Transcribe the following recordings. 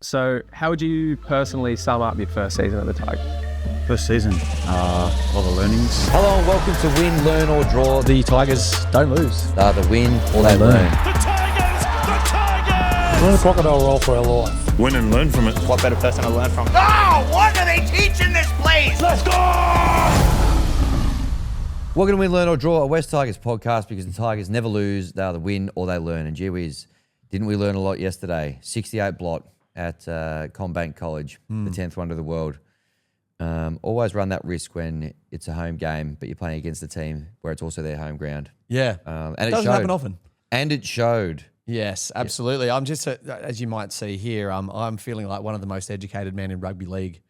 So how would you personally sum up your first season at the Tigers? First season, a lot of learnings. Hello and welcome to Win, Learn or Draw. The Tigers don't lose. The win or they learn. The Tigers! We're in a crocodile roll for our life. Win and learn from it. What better person to learn from? Oh, what are they teaching this place? Let's go! Welcome to Win, Learn or Draw, a West Tigers podcast, because the Tigers never lose. They either win or they learn. And gee whiz, didn't we learn a lot yesterday? 68 blot at Combank College, the 10th wonder of the world. Always run that risk when it's a home game, but you're playing against a team where it's also their home ground. Yeah. And it doesn't happen often. And it showed. Yes, absolutely. I'm just, as you might see here, I'm feeling like one of the most educated men in rugby league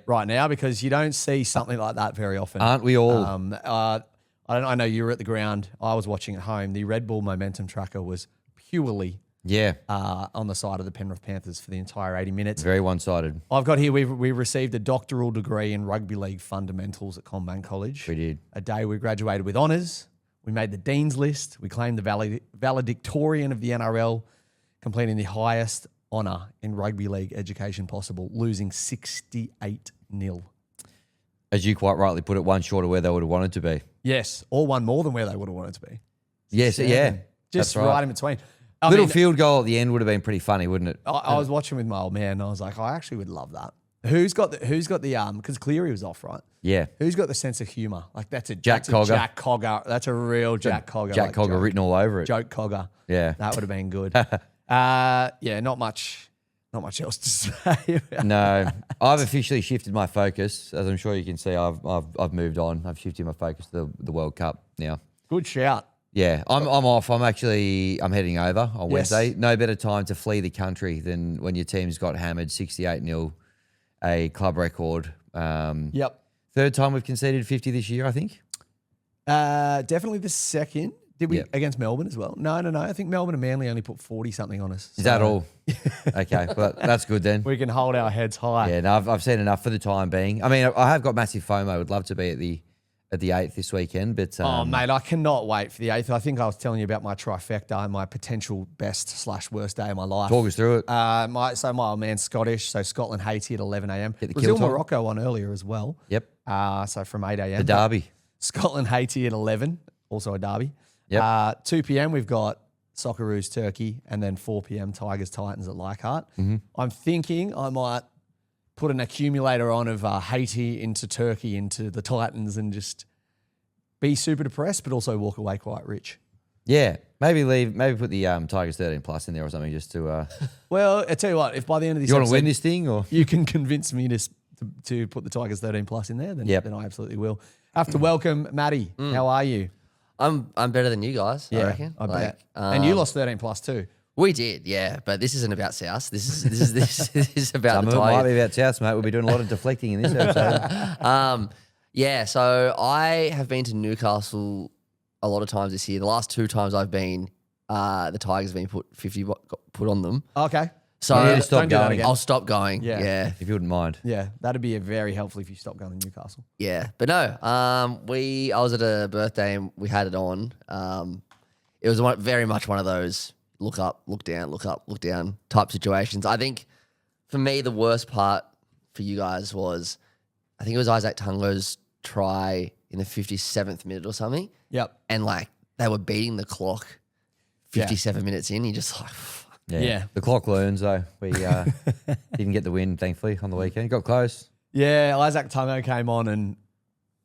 right now, because you don't see something like that very often. Aren't we all? I know you were at the ground. I was watching at home. The Red Bull momentum tracker was purely on the side of the Penrith Panthers for the entire 80 minutes. Very one-sided. I've got here, we received a doctoral degree in rugby league fundamentals at Combank College. We did. A day we graduated with honours. We made the Dean's List. We claimed the valedictorian of the NRL, completing the highest honour in rugby league education possible, losing 68-0. As you quite rightly put it, one short of where they would have wanted to be. Yes, or one more than where they would have wanted to be. Yes, yeah. Just That's right in between. Field goal at the end would have been pretty funny, wouldn't it? I was watching with my old man, and I was like, I actually would love that. Who's got the because Cleary was off, right? Yeah. Who's got the sense of humour? Like that's a Jack Cogger. That's a real Jack Cogger. Jack Cogger written all over it. Joke Cogger. Yeah. That would have been good. Not much else to say. No. I've officially shifted my focus. As I'm sure you can see, I've moved on. I've shifted my focus to the World Cup now. Good shout. Yeah, I'm off. I'm heading over on Wednesday. No better time to flee the country than when your team's got hammered 68-0, a club record. Third time we've conceded 50 this year, I think. Definitely the second. Did we against Melbourne as well? No. I think Melbourne and Manly only put 40-something on us. Is that all? Okay, well, that's good then. We can hold our heads high. Yeah, no, I've seen enough for the time being. I mean, I have got massive FOMO. I would love to be at the 8th this weekend, but mate, I cannot wait for the 8th. I think I was telling you about my trifecta and my potential best/worst day of my life. Talk us through it. My old man's Scottish, so Scotland, Haiti at 11 a.m. Brazil, Morocco on earlier as well. Yep. So from 8 a.m. The derby. Scotland, Haiti at 11, also a derby. Yep. 2 p.m. we've got Socceroos, Turkey, and then 4 p.m. Tigers, Titans at Leichhardt. Mm-hmm. I'm thinking I might put an accumulator on of Haiti into Turkey into the Titans and just be super depressed, but also walk away quite rich. Yeah, maybe put the Tigers 13 plus in there or something just to. Well, I tell you what, if by the end of this, you want to win this thing, or you can convince me to put the Tigers 13 plus in there, then I absolutely will. I have to welcome Maddie. How are you? I'm better than you guys, I reckon. I bet. And you lost 13 plus too. We did, yeah, but this isn't about South. This is about some the of it might Tigers. be about South, mate. We'll be doing a lot of deflecting in this episode. So I have been to Newcastle a lot of times this year. The last 2 times I've been, the Tigers have been put 50 put on them. Okay. So stop going. I'll stop going. Yeah. If you wouldn't mind. Yeah, that'd be very helpful if you stop going to Newcastle. Yeah, but no. I was at a birthday and we had it on. It was very much one of those look up, look down, look up, look down type situations. I think for me the worst part for you guys was, I think it was Isaac Tungo's try in the 57th minute or something. Yep. And they were beating the clock 57 minutes in. You're just like, Yeah. The clock learns, though. We didn't get the win, thankfully, on the weekend. Got close. Yeah, Isaac Tungo came on and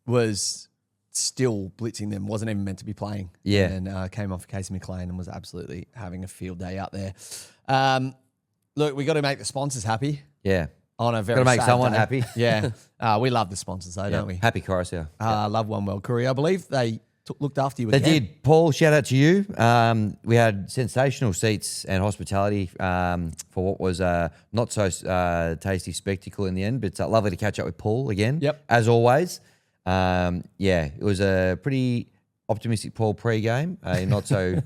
was still blitzing them. Wasn't even meant to be playing. Yeah. And came on for Casey McLean and was absolutely having a field day out there. Look, we got to make the sponsors happy. Yeah. On a very got to make sad someone day. happy. Yeah. We love the sponsors, though, don't we? Happy Coruscant. Love One World Courier. I believe they looked after you They again. did. Paul, shout out to you. We had sensational seats and hospitality for what was not so tasty spectacle in the end, but lovely to catch up with Paul again. Yep. As always. It was a pretty optimistic Paul pre-game, a not so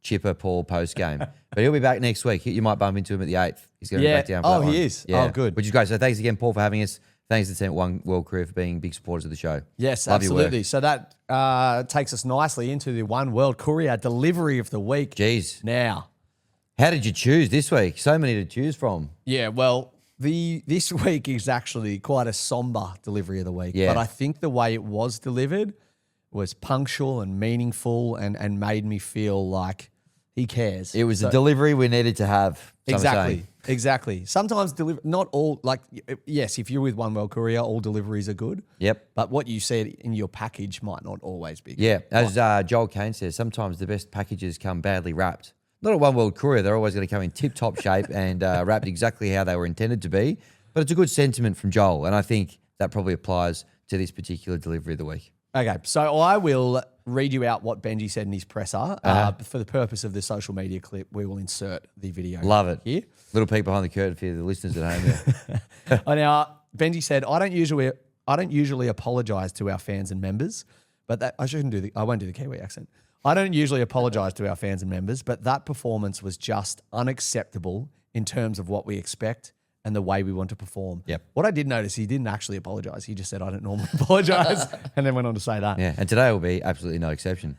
chipper Paul post-game. But he'll be back next week. You might bump into him at the 8th. He's going to be back down for that one. He is. Yeah. Oh, good. Which is great. So thanks again, Paul, for having us. Thanks to the team at One World Career for being big supporters of the show. Yes, Love absolutely. So that takes us nicely into the One World Courier delivery of the week. Jeez. Now, How did you choose this week? So many to choose from. Yeah, well, this week is actually quite a somber delivery of the week. Yeah. But I think the way it was delivered was punctual and meaningful and made me feel like he cares. It was the delivery we needed to have. some are saying. Exactly. Sometimes not all, like, yes, if you're with One World Courier, all deliveries are good. Yep. But what you said in your package might not always be good. Yeah, as Joel Kane says, sometimes the best packages come badly wrapped. Not at One World Courier, they're always going to come in tip-top shape and wrapped exactly how they were intended to be. But it's a good sentiment from Joel, and I think that probably applies to this particular delivery of the week. Okay, so I will read you out what Benji said in his presser. For the purpose of the social media clip, we will insert the video. Love it. Here. Little peek behind the curtain for the listeners at home there. Now, Benji said, I don't usually apologize to our fans and members, but that I won't do the Kiwi accent. I don't usually apologize to our fans and members, but that performance was just unacceptable in terms of what we expect and the way we want to perform. Yep. What I did notice, he didn't actually apologize. He just said, I don't normally apologize, and then went on to say that. Yeah, and today will be absolutely no exception.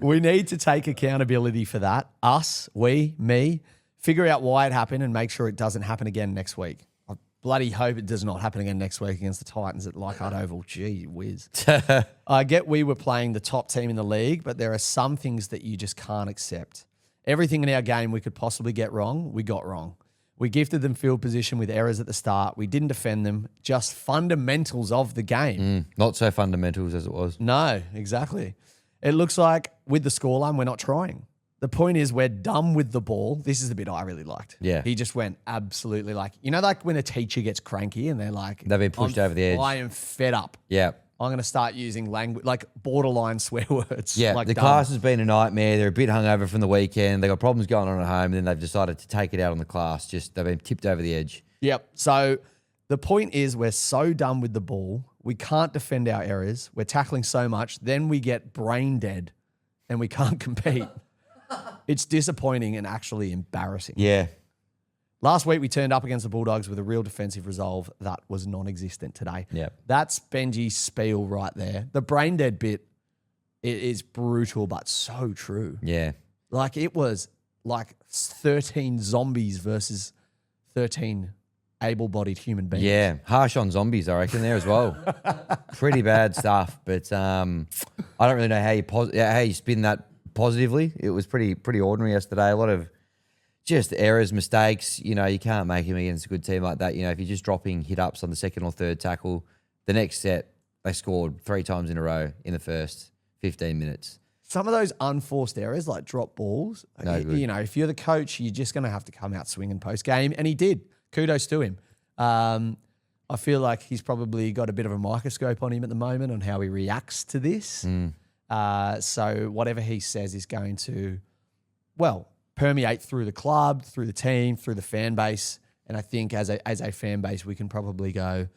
We need to take accountability for that. Us, we, me, figure out why it happened and make sure it doesn't happen again next week. I bloody hope it does not happen again next week against the Titans at Leichhardt Oval. Gee whiz. I get we were playing the top team in the league, but there are some things that you just can't accept. Everything in our game we could possibly get wrong, we got wrong. We gifted them field position with errors at the start. We didn't defend them. Just fundamentals of the game. Not so fundamentals as it was. No, exactly. It looks like with the scoreline, we're not trying. The point is we're dumb with the ball. This is the bit I really liked. Yeah. He just went absolutely like when a teacher gets cranky and they're like, They've been pushed over the edge. I am fed up. Yeah. I'm going to start using language, like borderline swear words. Yeah, like the dumb. class has been a nightmare. They're a bit hungover from the weekend. They got problems going on at home, and then they've decided to take it out on the class. They've been tipped over the edge. Yep. So the point is we're so done with the ball. We can't defend our errors. We're tackling so much. Then we get brain dead and we can't compete. It's disappointing and actually embarrassing. Yeah. Last week, we turned up against the Bulldogs with a real defensive resolve that was non-existent today. Yep. That's Benji's spiel right there. The brain dead bit is brutal, but so true. Yeah. Like it was like 13 zombies versus 13 able-bodied human beings. Yeah. Harsh on zombies, I reckon, there as well. Pretty bad stuff. But I don't really know how you spin that positively. It was pretty ordinary yesterday. A lot of just errors, mistakes. You can't make him against a good team like that. If you're just dropping hit-ups on the second or third tackle, the next set, they scored 3 times in a row in the first 15 minutes. Some of those unforced errors, like drop balls, No good. if you're the coach, you're just going to have to come out swinging post-game. And he did. Kudos to him. I feel like he's probably got a bit of a microscope on him at the moment on how he reacts to this. So whatever he says is going to, permeate through the club, through the team, through the fan base. And I think as a fan base, we can probably go,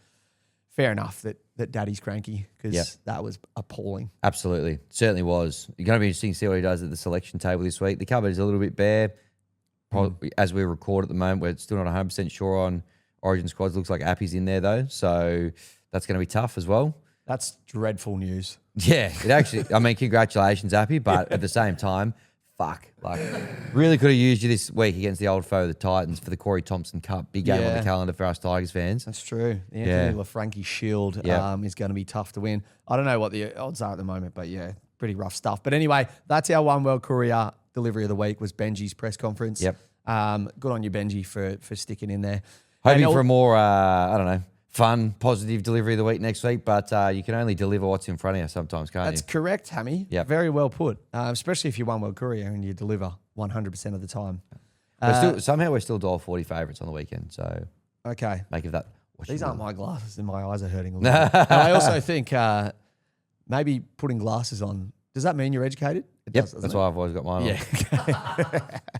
fair enough that Daddy's cranky because that was appalling. Absolutely. Certainly was. You're going to be interesting to see what he does at the selection table this week. The cupboard is a little bit bare. Probably, as we record at the moment, we're still not 100% sure on Origin squads. Looks like Appy's in there, though. So that's going to be tough as well. That's dreadful news. Yeah, it actually, congratulations, Appy. But at the same time, really could have used you this week against the old foe, the Titans, for the Corey Thompson Cup. Big game on the calendar for us Tigers fans. That's true. The Anthony LaFranchi Shield is going to be tough to win. I don't know what the odds are at the moment, but yeah, pretty rough stuff. But anyway, that's our One World Courier delivery of the week was Benji's press conference. Yep. Good on you, Benji, for sticking in there. Hoping for a more, fun, positive delivery of the week next week, but you can only deliver what's in front of you sometimes, can't That's you? correct, Hammy. Yep. Very well put, especially if you're One World Courier and you deliver 100% of the time. Somehow we're still $1.40 favourites on the weekend, so Okay. make of that what you These will. aren't my glasses and my eyes are hurting a little bit. And I also think maybe putting glasses on, does that mean you're educated? It Yep, does, doesn't that's it? why I've always got mine on.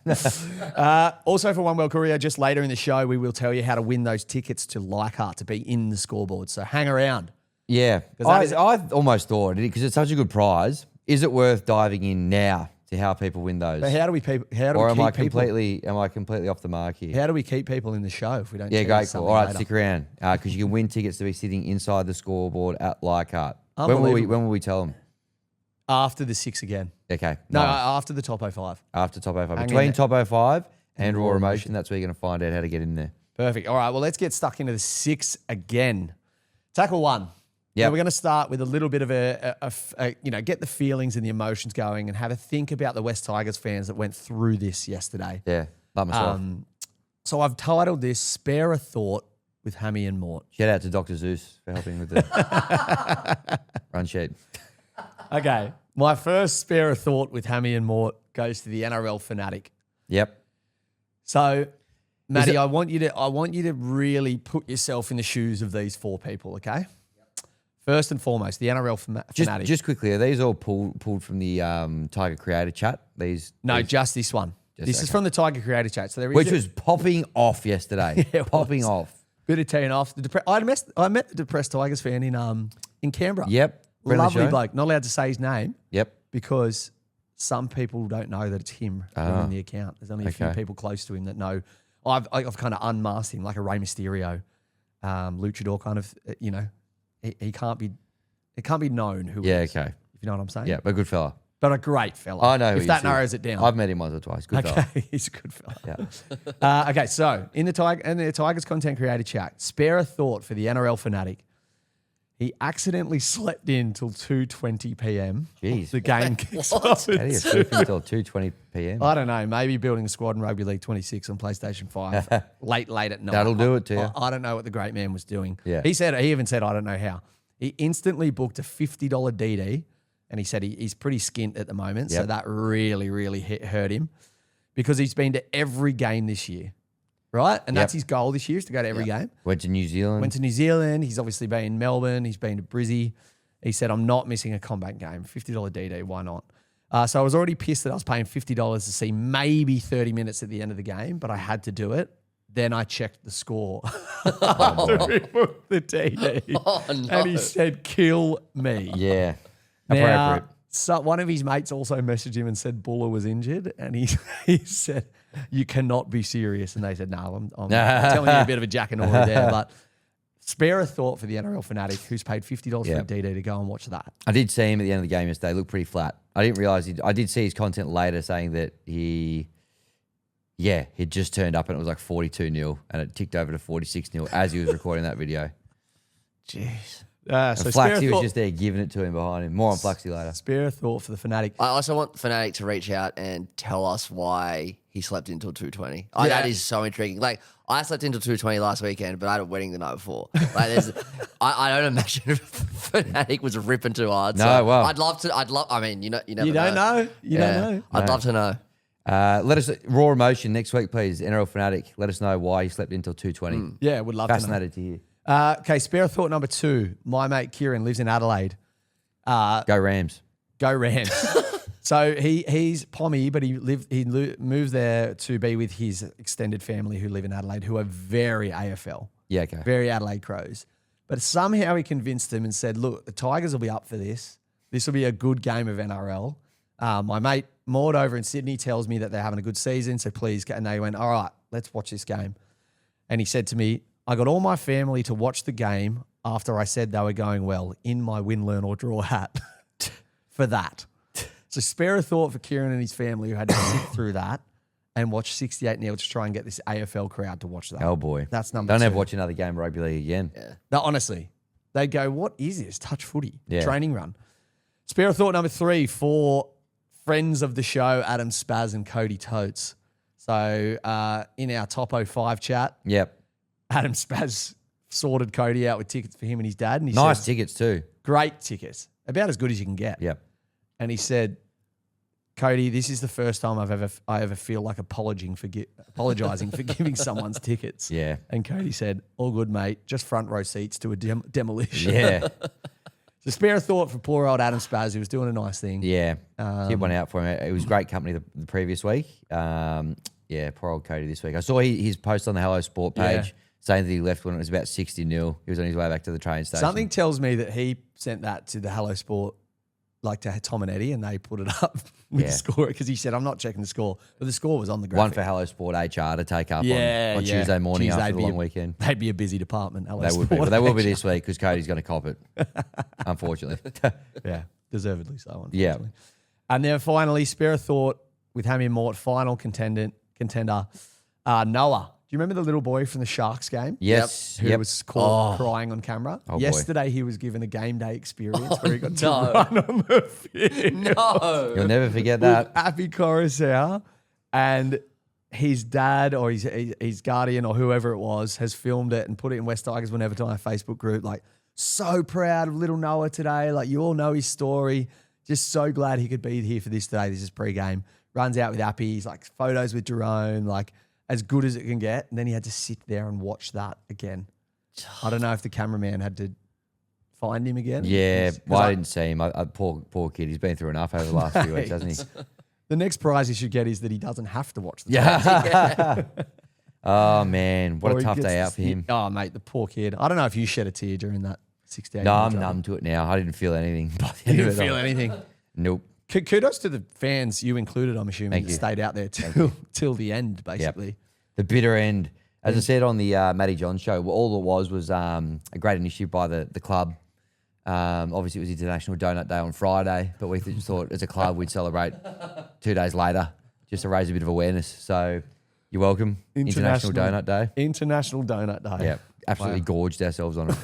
Yeah. Also for One World Courier, just later in the show, we will tell you how to win those tickets to Leichhardt to be in the scoreboard. So hang around. Yeah, that I almost thought, because it's such a good prize, is it worth diving in now to how people win those? But how do we or keep am I people? completely off the mark here? How do we keep people in the show if we don't? Yeah, tell you great call. something All right, later? stick around because you can win tickets to be sitting inside the scoreboard at Leichhardt. When will Unbelievable. we tell them? After the 6 again. Okay. No, nice. after the top 05. After top 05. Hang in Between there. top 05 and raw emotion, that's where you're going to find out how to get in there. Perfect. All right, well, let's get stuck into the 6 again. Tackle 1. Yeah, We're going to start with a little bit of get the feelings and the emotions going and have a think about the West Tigers fans that went through this yesterday. Yeah. Love myself. So I've titled this Spare a Thought with Hammy and Mort. Shout out to Dr. Zeus for helping with the run sheet. Okay. My first Spare a Thought with Hammy and Mort goes to the NRL fanatic. Yep. So, Matty, I want you to really put yourself in the shoes of these 4 people, okay? First and foremost, the NRL fanatic. Just quickly, are these all pulled from the Tiger Creator chat? These just this one. This is from the Tiger Creator chat. So there is which was popping off yesterday. Yeah, it popping was. off. Bit of teeing off. I met the depressed Tigers fan in Canberra. Yep. Friend of the Lovely show. bloke. Not allowed to say his name Yep. because some people don't know that it's him running the account. There's only a few Okay. people close to him that know. I've kind of unmasked him like a Rey Mysterio, luchador kind of. He can't be. It can't be known who. Yeah, he is, okay. If you know what I'm saying. Yeah, but good fella. But a great fella. I know who if he that is. narrows it down. I've met him once or twice. Good fella. Okay, he's a good fella. Yeah. Okay, so in the Tigers content creator chat, spare a thought for the NRL fanatic. He accidentally slept in till 2:20 p.m. Jeez. The game kicks off. How do you sleep until 2:20 p.m.? I don't know. Maybe building a squad in Rugby League 26 on PlayStation 5 late at night. That'll do it to you. I don't know what the great man was doing. Yeah. He even said, I don't know how. He instantly booked a $50 DD, and he said he's pretty skint at the moment. So Yep. that really hurt him because he's been to every game this year, right? And that's Yep. his goal this year is to go to every game. Went to New Zealand. Went to New Zealand. He's obviously been in Melbourne. He's been to Brizzy. He said, I'm not missing a combat game. $50 DD, why not? So I was already pissed that I was paying $50 to see maybe 30 minutes at the end of the game, but I had to do it. Then I checked the score after we booked the DD. Oh, no. And he said, kill me. Yeah. Now, Appropriate. so one of his mates also messaged him and said Buller was injured. And he said, you cannot be serious. And they said, no, I'm telling you a bit of a jackanory there. But spare a thought for the NRL fanatic who's paid $50 for a DD to go and watch that. I did see him at the end of the game yesterday. Looked pretty flat. I didn't realize I did see his content later saying that he'd just turned up and it was like 42-0 and it ticked over to 46-0 as he was recording that video. Jeez. And So spare a Flaxy was thought, just there giving it to him behind him. More on Flaxy later. spare a thought for the fanatic. I also want Fnatic to reach out and tell us why he slept until 2:20. Yeah. That is so intriguing. Like, I slept until 2:20 last weekend, but I had a wedding the night before. Like, I don't imagine if Fnatic was ripping too hard. No, so well. I mean, you never You don't know. You don't know. I'd love to know. Let us raw emotion next week, please. NRL Fanatic. Let us know why he slept until 2:20. Yeah, would love to know. Fascinated to hear. Okay, spare thought number 2. My mate Kieran lives in Adelaide. Go Rams. Go Rams. So he's Pommy, but he moved there to be with his extended family who live in Adelaide, who are very AFL, Yeah, okay. very Adelaide Crows. But somehow he convinced them and said, look, the Tigers will be up for this. This will be a good game of NRL. My mate Mort over in Sydney tells me that they're having a good season, so please go. And they went, all right, let's watch this game. And he said to me, I got all my family to watch the game after I said they were going well in my win, learn, or draw hat for that. So spare a thought for Kieran and his family who had to sit through that and watch 68-0 to try and get this AFL crowd to watch that. Oh, boy. That's number Don't 2. ever watch another game of rugby league again. Yeah. No, honestly, they go, what is this? Touch footy, Yeah. training run. Spare a thought number 3 for friends of the show, Adam Spaz and Cody Totes. So in our top 05 chat, Yep. Adam Spaz sorted Cody out with tickets for him and his dad. And he Nice said, tickets too. great tickets, about as good as you can get. Yep. And he said, Cody, this is the first time I ever feel like apologizing for giving someone's tickets. Yeah. And Cody said, all good, mate. Just front row seats to a demolition. Yeah. So spare a thought for poor old Adam Spaz, who was doing a nice thing. Yeah. Tip one out for him. It was great company the previous week. Yeah, poor old Cody this week. I saw his post on the Hello Sport page Yeah. saying that he left when it was about 60-0. He was on his way back to the train station. Something tells me that he sent that to the Hello Sport, like to Tom and Eddie, and they put it up with the score because he said, I'm not checking the score. But the score was on the graphic. One for Hello Sport HR to take up on Tuesday morning Jeez, after they'd the be long a- weekend. They'd be a busy department, Hello They would be. Sport But they will be HR. this week because Cody's going to cop it, unfortunately. Yeah. deservedly so, Yeah. unfortunately. And then finally, spare a thought with Hammy and Mort, final contender, Noah. Do you remember the little boy from the Sharks game? Yes. Who was caught crying on camera? Oh, boy. Yesterday, he was given a game day experience where he got to run on the field. No. You'll never forget With that. Appy Coruscant, and his dad or his guardian or whoever it was has filmed it and put it in West Tigers Whenever Time Facebook group. Like, so proud of little Noah today. Like, you all know his story. Just so glad he could be here for this today. This is pre-game. Runs out with Appy. He's like photos with Jerome, like as good as it can get. And then he had to sit there and watch that again. I don't know if the cameraman had to find him again. Yeah, 'Cause well, I didn't see him. Poor kid. He's been through enough over the last few weeks, hasn't he? The next prize he should get is that he doesn't have to watch the Yeah. Oh, man. What Or a he tough gets day to out for see- him. Oh, mate, the poor kid. I don't know if you shed a tear during that 68. No, I'm numb to it now. I didn't feel anything. By the end You of didn't it feel all. anything. Nope. Kudos to the fans, you included, I'm assuming, Thank that you. stayed out there till the end, basically. The bitter end. As I said on the Matty John show, all it was a great initiative by the club. Obviously, it was International Donut Day on Friday, but we just thought as a club we'd celebrate 2 days later just to raise a bit of awareness. So you're welcome. International Donut Day. International Donut Day. Yeah, absolutely gorged ourselves on it.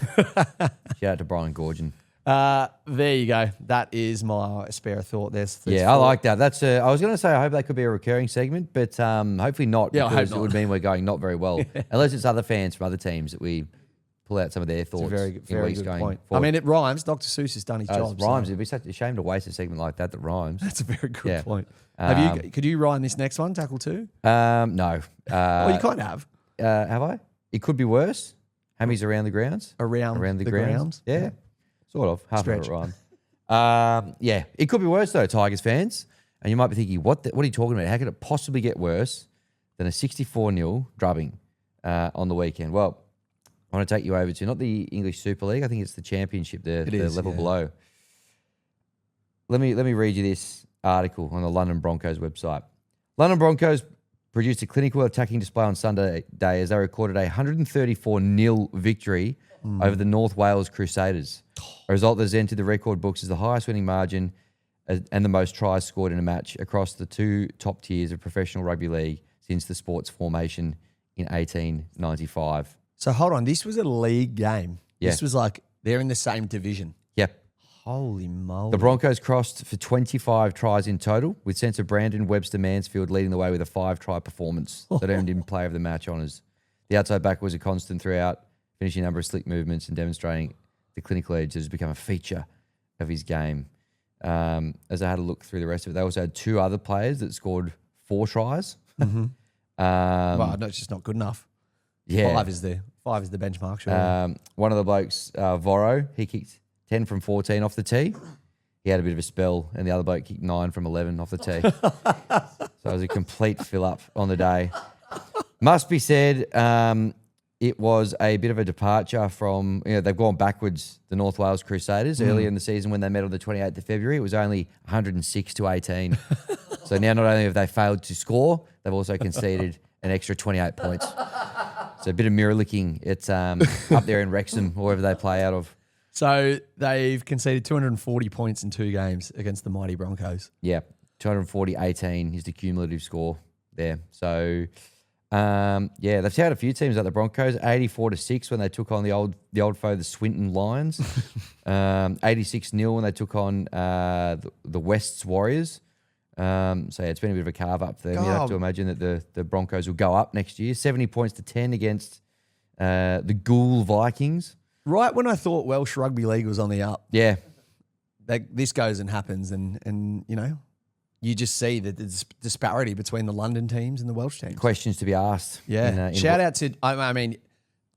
Shout out to Brian Gorgon. There you go. That is my spare thought. There's Yeah, I four. like that. That's I was going to say I hope that could be a recurring segment, but hopefully not. Yeah, I hope because not. it would mean we're going not very well, unless it's other fans from other teams that we pull out some of their thoughts. It's a very, in very weeks good going point. forward. I mean, it rhymes. Dr. Seuss has done his It job. rhymes. so It'd be such a shame to waste a segment like that rhymes. that's a very good Yeah. point. Could you rhyme this next one, tackle 2? No. Well, you kind of have. Have I? It could be worse. Hammy's around the grounds. Around the the grounds. grounds. Yeah, sort of. Half Stretch. of it rhyme. Yeah, it could be worse though, Tigers fans. And you might be thinking, what are you talking about? How could it possibly get worse than a 64-0 drubbing on the weekend? Well, I want to take you over to not the English Super League. I think it's the Championship, the level below. Let me read you this article on the London Broncos website. London Broncos produced a clinical attacking display on Sunday as they recorded a 134-0 victory over the North Wales Crusaders. A result that has entered the record books as the highest winning margin and the most tries scored in a match across the two top tiers of professional rugby league since the sport's formation in 1895. So hold on. This was a league game. Yeah. This was like they're in the same division. Yep. Holy moly. The Broncos crossed for 25 tries in total, with centre Brandon Webster Mansfield leading the way with a 5-try performance that earned him Player of the Match honours. The outside back was a constant throughout, finishing a number of slick movements and demonstrating the clinical edge that has become a feature of his game. As I had a look through the rest of it, they also had 2 other players that scored 4 tries. well, no, it's just not good enough. Yeah. 5 is the benchmark. Sure. One of the blokes, Voro, he kicked 10 from 14 off the tee. He had a bit of a spell, and the other bloke kicked 9 from 11 off the tee. So it was a complete fill-up on the day. Must be said, it was a bit of a departure from, they've gone backwards, the North Wales Crusaders. Earlier in the season when they met on the 28th of February, it was only 106-18. So now not only have they failed to score, they've also conceded an extra 28 points. So a bit of mirror licking. It's up there in Wrexham, or wherever they play out of. So they've conceded 240 points in 2 games against the mighty Broncos. Yeah, 240-18 is the cumulative score there. So, they've had a few teams like the Broncos, 84-6 when they took on the old foe, the Swinton Lions, 86-0 when they took on the West's Warriors. It's been a bit of a carve up for them. You'd have to imagine that the Broncos will go up next year, 70 points to 10 against the Ghoul Vikings. Right when I thought Welsh Rugby League was on the up, Yeah, this goes and happens, and you just see the disparity between the London teams and the Welsh teams. questions to be asked. Yeah. Shout out to,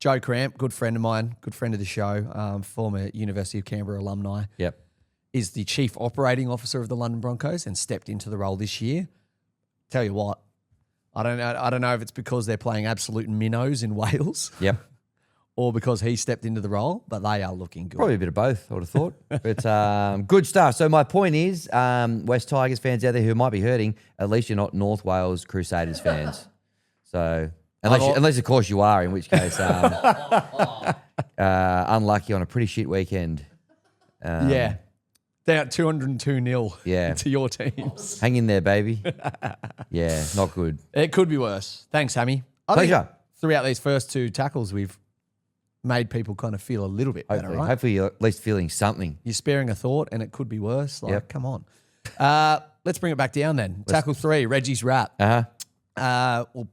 Joe Cramp, good friend of mine, good friend of the show, former University of Canberra alumni, Yep. is the chief operating officer of the London Broncos and stepped into the role this year. Tell you what, I don't know if it's because they're playing absolute minnows in Wales Yep. or because he stepped into the role, but they are looking good. Probably a bit of both, I would have thought. But good stuff. So my point is, West Tigers fans out there who might be hurting, at least you're not North Wales Crusaders fans. So unless of course you are, in which case unlucky on a pretty shit weekend. Yeah. Down 202-0 Yeah. to your teams. Hang in there, baby. Yeah, not good. It could be worse. Thanks, Hammy. I think Pleasure. throughout these first 2 tackles, we've made people kind of feel a little bit better, Hopefully, right? hopefully you're at least feeling something. You're sparing a thought, and it could be worse. Like, Yep. come on. Let's bring it back down then. Tackle 3, Reggie's wrap. We'll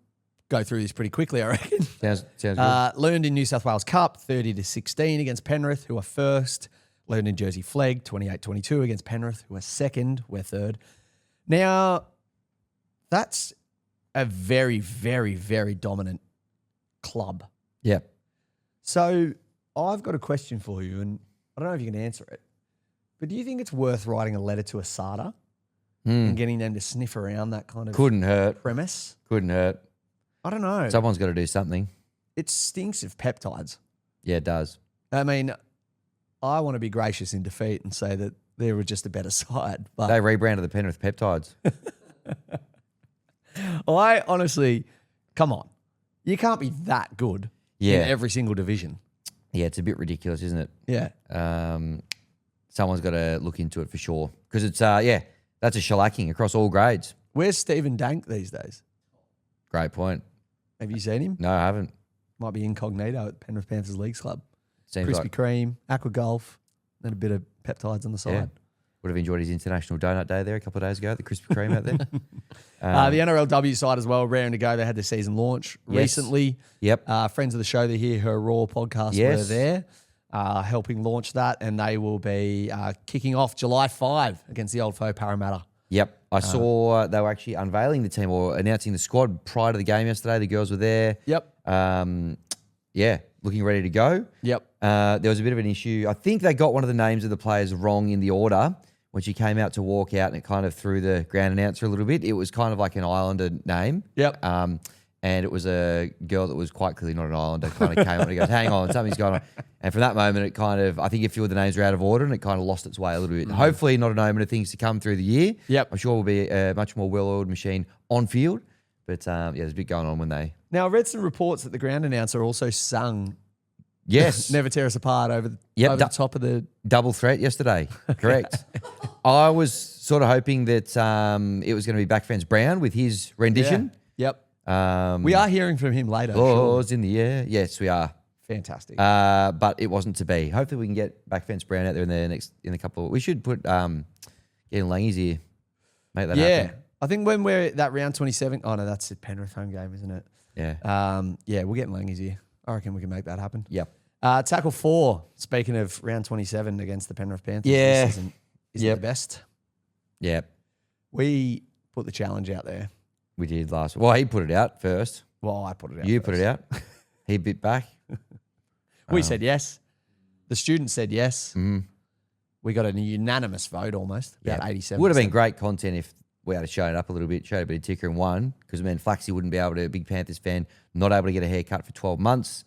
go through this pretty quickly, I reckon. Sounds good. Learned in New South Wales Cup, 30-16 against Penrith, who are first. Learned in Jersey Flegg, 28-22 against Penrith, who are second. We're third. Now, that's a very, very, very dominant club. Yeah. So I've got a question for you, and I don't know if you can answer it, but do you think it's worth writing a letter to Asada and getting them to sniff around that kind of Couldn't hurt. premise? Couldn't hurt. I don't know. Someone's got to do something. It stinks of peptides. Yeah, it does. I mean, I want to be gracious in defeat and say that they were just a better side. But They rebranded the Penrith Peptides. I honestly, come on. You can't be that good Yeah. in every single division. Yeah, it's a bit ridiculous, isn't it? Yeah. Someone's got to look into it for sure. Because it's, that's a shellacking across all grades. Where's Stephen Dank these days? Great point. Have you seen him? No, I haven't. Might be incognito at Penrith Panthers Leagues Club. Seems Krispy like Kreme, Aqua Golf, then a bit of peptides on the yeah. side. Would have enjoyed his International Donut Day there a couple of days ago, the Krispy Kreme out there. The NRLW side as well, raring to go. They had the season launch recently. Yep. Friends of the show, the Hear Her Raw podcast Yes. were there helping launch that, and they will be kicking off July 5 against the old foe Parramatta. Yep. I saw they were actually unveiling the team or announcing the squad prior to the game yesterday. The girls were there. Yep. Yeah, looking ready to go. Yep. There was a bit of an issue. I think they got one of the names of the players wrong in the order when she came out to walk out, and it kind of threw the ground announcer a little bit. It was kind of like an Islander name. Yep. And it was a girl that was quite clearly not an Islander, kind of came up and goes, hang on, something's going on. And from that moment, it kind of, I think a few of the names were out of order and it kind of lost its way a little bit. Hopefully not an omen of things to come through the year. Yep. I'm sure we'll be a much more well-oiled machine on field. But there's a bit going on when they... Now, I read some reports that the ground announcer also sung Yes. Never Tear Us Apart over the, Yep, over the top of the... Double threat yesterday. Correct. I was sort of hoping that it was going to be Backfence Brown with his rendition. Yep. Um, We are hearing from him later. Sure. Claws in the air. Yes, we are. Fantastic. But it wasn't to be. Hopefully we can get Backfence Brown out there in a couple of... We should put getting Langy's ear. Make that happen. I think when we're at that round 27... Oh, no, that's a Penrith home game, isn't it? Yeah. We're getting Langy's here. I reckon we can make that happen. Yep. Tackle 4, speaking of round 27 against the Penrith Panthers. Yeah. This isn't the best. Yep. We put the challenge out there. We did last... Well, he put it out first. Well, I put it out You first. put it out. He bit back. We said yes. The students said yes. Mhm. We got a unanimous vote almost, about 87%. Would have been great content if we had shown it up a little bit, showed a bit of ticker and won, because then Flaxy wouldn't be able to, a big Panthers fan, not able to get a haircut for 12 months,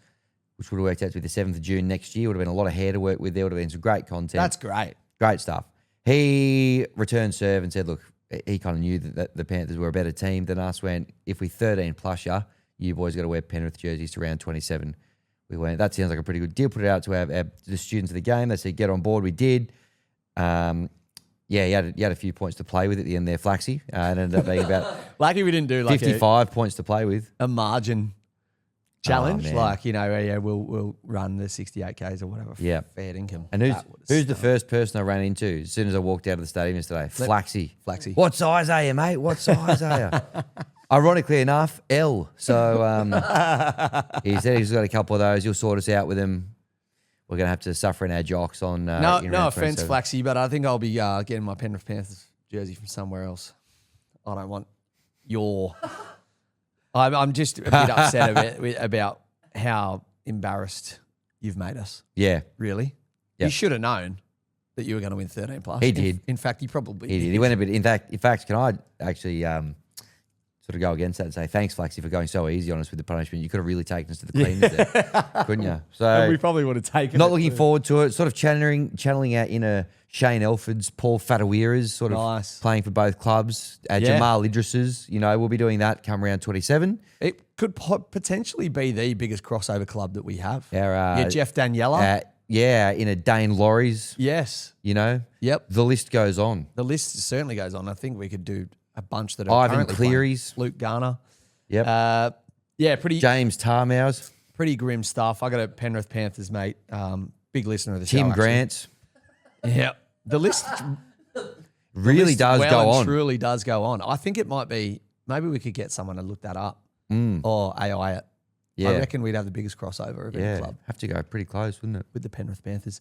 which would have worked out to be the 7th of June next year. Would have been a lot of hair to work with. There would have been some great content. That's great. Great stuff. He returned serve and said, look, he kind of knew that the Panthers were a better team than us. Went, if we 13 plus you boys got to wear Penrith jerseys to round 27. We went, that sounds like a pretty good deal. Put it out to the students of the game. They said, get on board. We did. He had a few points to play with at the end there, Flaxy. It ended up being about Lucky we didn't do like 55 points to play with. a margin challenge. man. Like, we'll run the 68Ks or whatever. Yeah. Fair income. And That would've who's the stunk. first person I ran into as soon as I walked out of the stadium yesterday? Flaxy. Flaxy. What size are you, mate? What size are you? Ironically enough, L. So he said he's got a couple of those. He'll sort us out with them. We're going to have to suffer in our jocks on... No in round offense, 27. Flaxy, but I think I'll be getting my Penrith Panthers jersey from somewhere else. I don't want your... I'm just a bit upset about how embarrassed you've made us. Yeah, Really? Yeah. You should have known that you were going to win 13 plus. He did. In fact, you probably he did. He went a bit... In fact, can I actually sort of go against that and say, thanks, Flaxy, for going so easy on us with the punishment. You could have really taken us to the cleaners there, couldn't you? So And we probably would have taken not it looking too. forward to it. Sort of channeling our inner Shane Elford's, Paul Fatawiras, sort of Nice. playing for both clubs. Jamal Idris's, we'll be doing that come round 27. It could potentially be the biggest crossover club that we have. Our, Jeff Daniela. in a Dane Laurie's, Yes. you know. Yep. The list goes on. The list certainly goes on. I think we could do a bunch that are Ivan currently playing. Cleary's. Luke Garner. Yep. Yeah, pretty James Tarmow's. pretty grim stuff. I got a Penrith Panthers mate, big listener of the show. Tim actually. Grant's. Yeah. The list Really list does well go and on. truly does go on. I think it might be, maybe we could get someone to look that up or AI it. Yeah. I reckon we'd have the biggest crossover of any Yeah. club Have to go pretty close, wouldn't it? with the Penrith Panthers.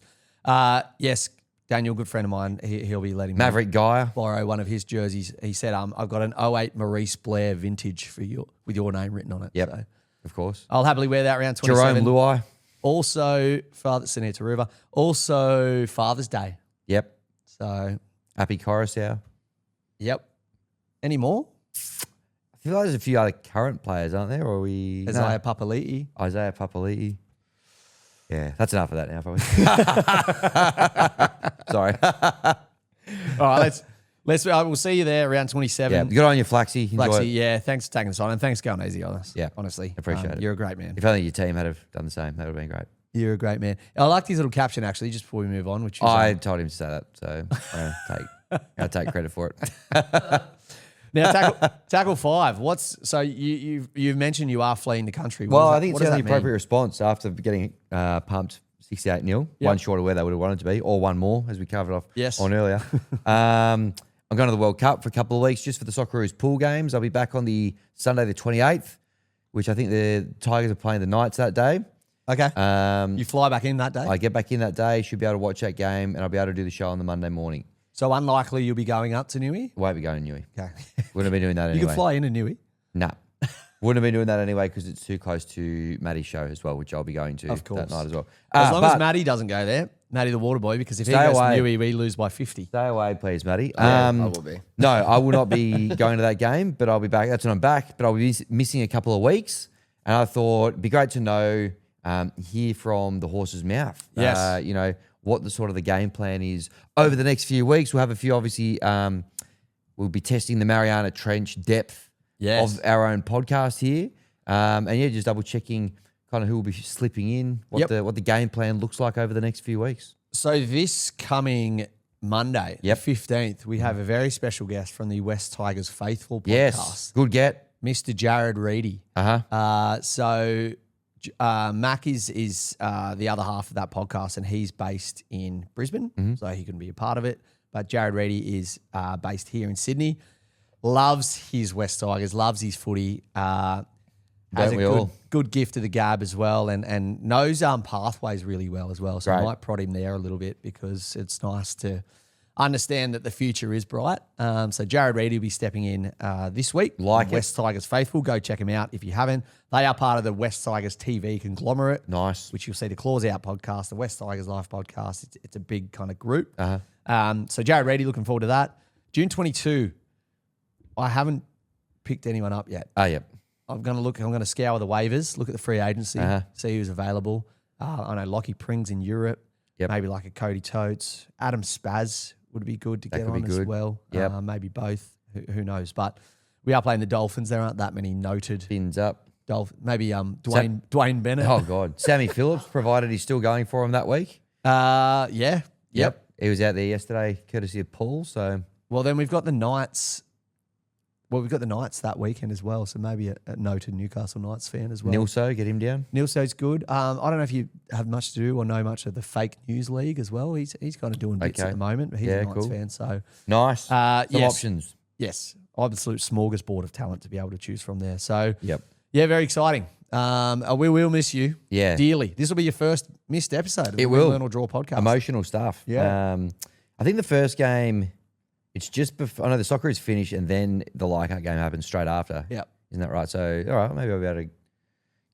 Yes, Daniel, good friend of mine, he'll be letting me Maverick Guy. borrow one of his jerseys. He said, I've got an 08 Maurice Blair vintage for you with your name written on it. Yep. So Of course. I'll happily wear that around 27. Jerome Luai. Also, Senator Taruva. Also, Father's Day. Yep. So, Happy Coruscant. yep. Any more? I feel like there's a few other current players, aren't there? Or are we... Isaiah Papali'i. Isaiah Papali'i. Yeah, that's enough of that now, probably. Sorry. All right, we'll see you there around 27. Yeah, good on you, Flaxy. Enjoy Flaxy, it. yeah, thanks for taking us on and thanks for going easy on us. Yeah, honestly. appreciate it. You're a great man. If only your team had have done the same, that would have been great. You're a great man. I liked his little caption actually, just before we move on, which was I told him to say that, so I'll take credit for it. now tackle 5. You've mentioned you are fleeing the country. Well, What I think what it's the does only that mean? appropriate response after getting pumped 68-0, one short of where they would have wanted to be, or one more, as we covered off on earlier. I'm going to the World Cup for a couple of weeks just for the Socceroos pool games. I'll be back on the Sunday the 28th, which I think the Tigers are playing the Knights that day. Okay. You fly back in that day? I get back in that day, should be able to watch that game, and I'll be able to do the show on the Monday morning. So unlikely you'll be going up to Newey? Won't be going to Newey. Okay. Wouldn't have been doing that anyway. You can fly in a Newey. Nah. Wouldn't have been doing that anyway because it's too close to Maddie's show as well, which I'll be going to Of course. that night as well. As long as Maddie doesn't go there, Maddie the water boy, because if he Stay goes away. to Newey, we lose by 50. Stay away, please, Maddie. I will be. No, I will not be going to that game, but I'll be back. That's when I'm back, but I'll be missing a couple of weeks. And I thought it'd be great to know, hear from the horse's mouth. Yes. You know, what the sort of the game plan is over the next few weeks. We'll have a few, obviously, we'll be testing the Mariana Trench depth Yes. of our own podcast here. And yeah, just double checking kind of who will be slipping in, what the game plan looks like over the next few weeks. So this coming Monday, the 15th, we have a very special guest from the West Tigers Faithful podcast. Yes, good get. Mr. Jared Reedy. So Mac is the other half of that podcast, and he's based in Brisbane, so he couldn't be a part of it. But Jared Reedy is based here in Sydney. Loves his West Tigers, loves his footy. Has Don't we a all? good gift to the gab as well, and knows pathways really well as well. So I Great. might prod him there a little bit because it's nice to understand that the future is bright. So Jared Reedy will be stepping in this week. Like it. West Tigers Faithful. Go check him out if you haven't. They are part of the West Tigers TV conglomerate. Nice. Which you'll see the Claws Out podcast, the West Tigers Live podcast. It's a big kind of group. So Jared Reedy, looking forward to that. June 22, I haven't picked anyone up yet. Oh, yep. I'm going to scour the waivers, look at the free agency, see who's available. I know Lockie Pring's in Europe. Yep. Maybe like a Cody Totes. Adam Spaz would be good to get could on be as good. well. Yep. Maybe both. Who knows? But we are playing the Dolphins. There aren't that many noted Fins up. Dolphins. Maybe Dwayne Bennett. Oh, God. Sammy Phillips, provided he's still going for him that week. Yeah. Yep. He was out there yesterday, courtesy of Paul. So Well, then we've got the Knights. Well, we've got the Knights that weekend as well, so maybe a noted Newcastle Knights fan as well. Nilso, get him down. Nilso's good. I don't know if you have much to do or know much of the fake news league as well. He's kind of doing bits at the moment, but he's a Knights fan. So Nice. Some yes. options. Yes, absolute smorgasbord of talent to be able to choose from there. So Yep. yeah, very exciting. We will miss you dearly. This will be your first missed episode of the will. Learn or Draw podcast. Emotional stuff. Yeah. I think the first game, it's just before, I know the soccer is finished and then the Leichhardt game happens straight after. Yep. Isn't that right? So, all right, maybe I'll be able to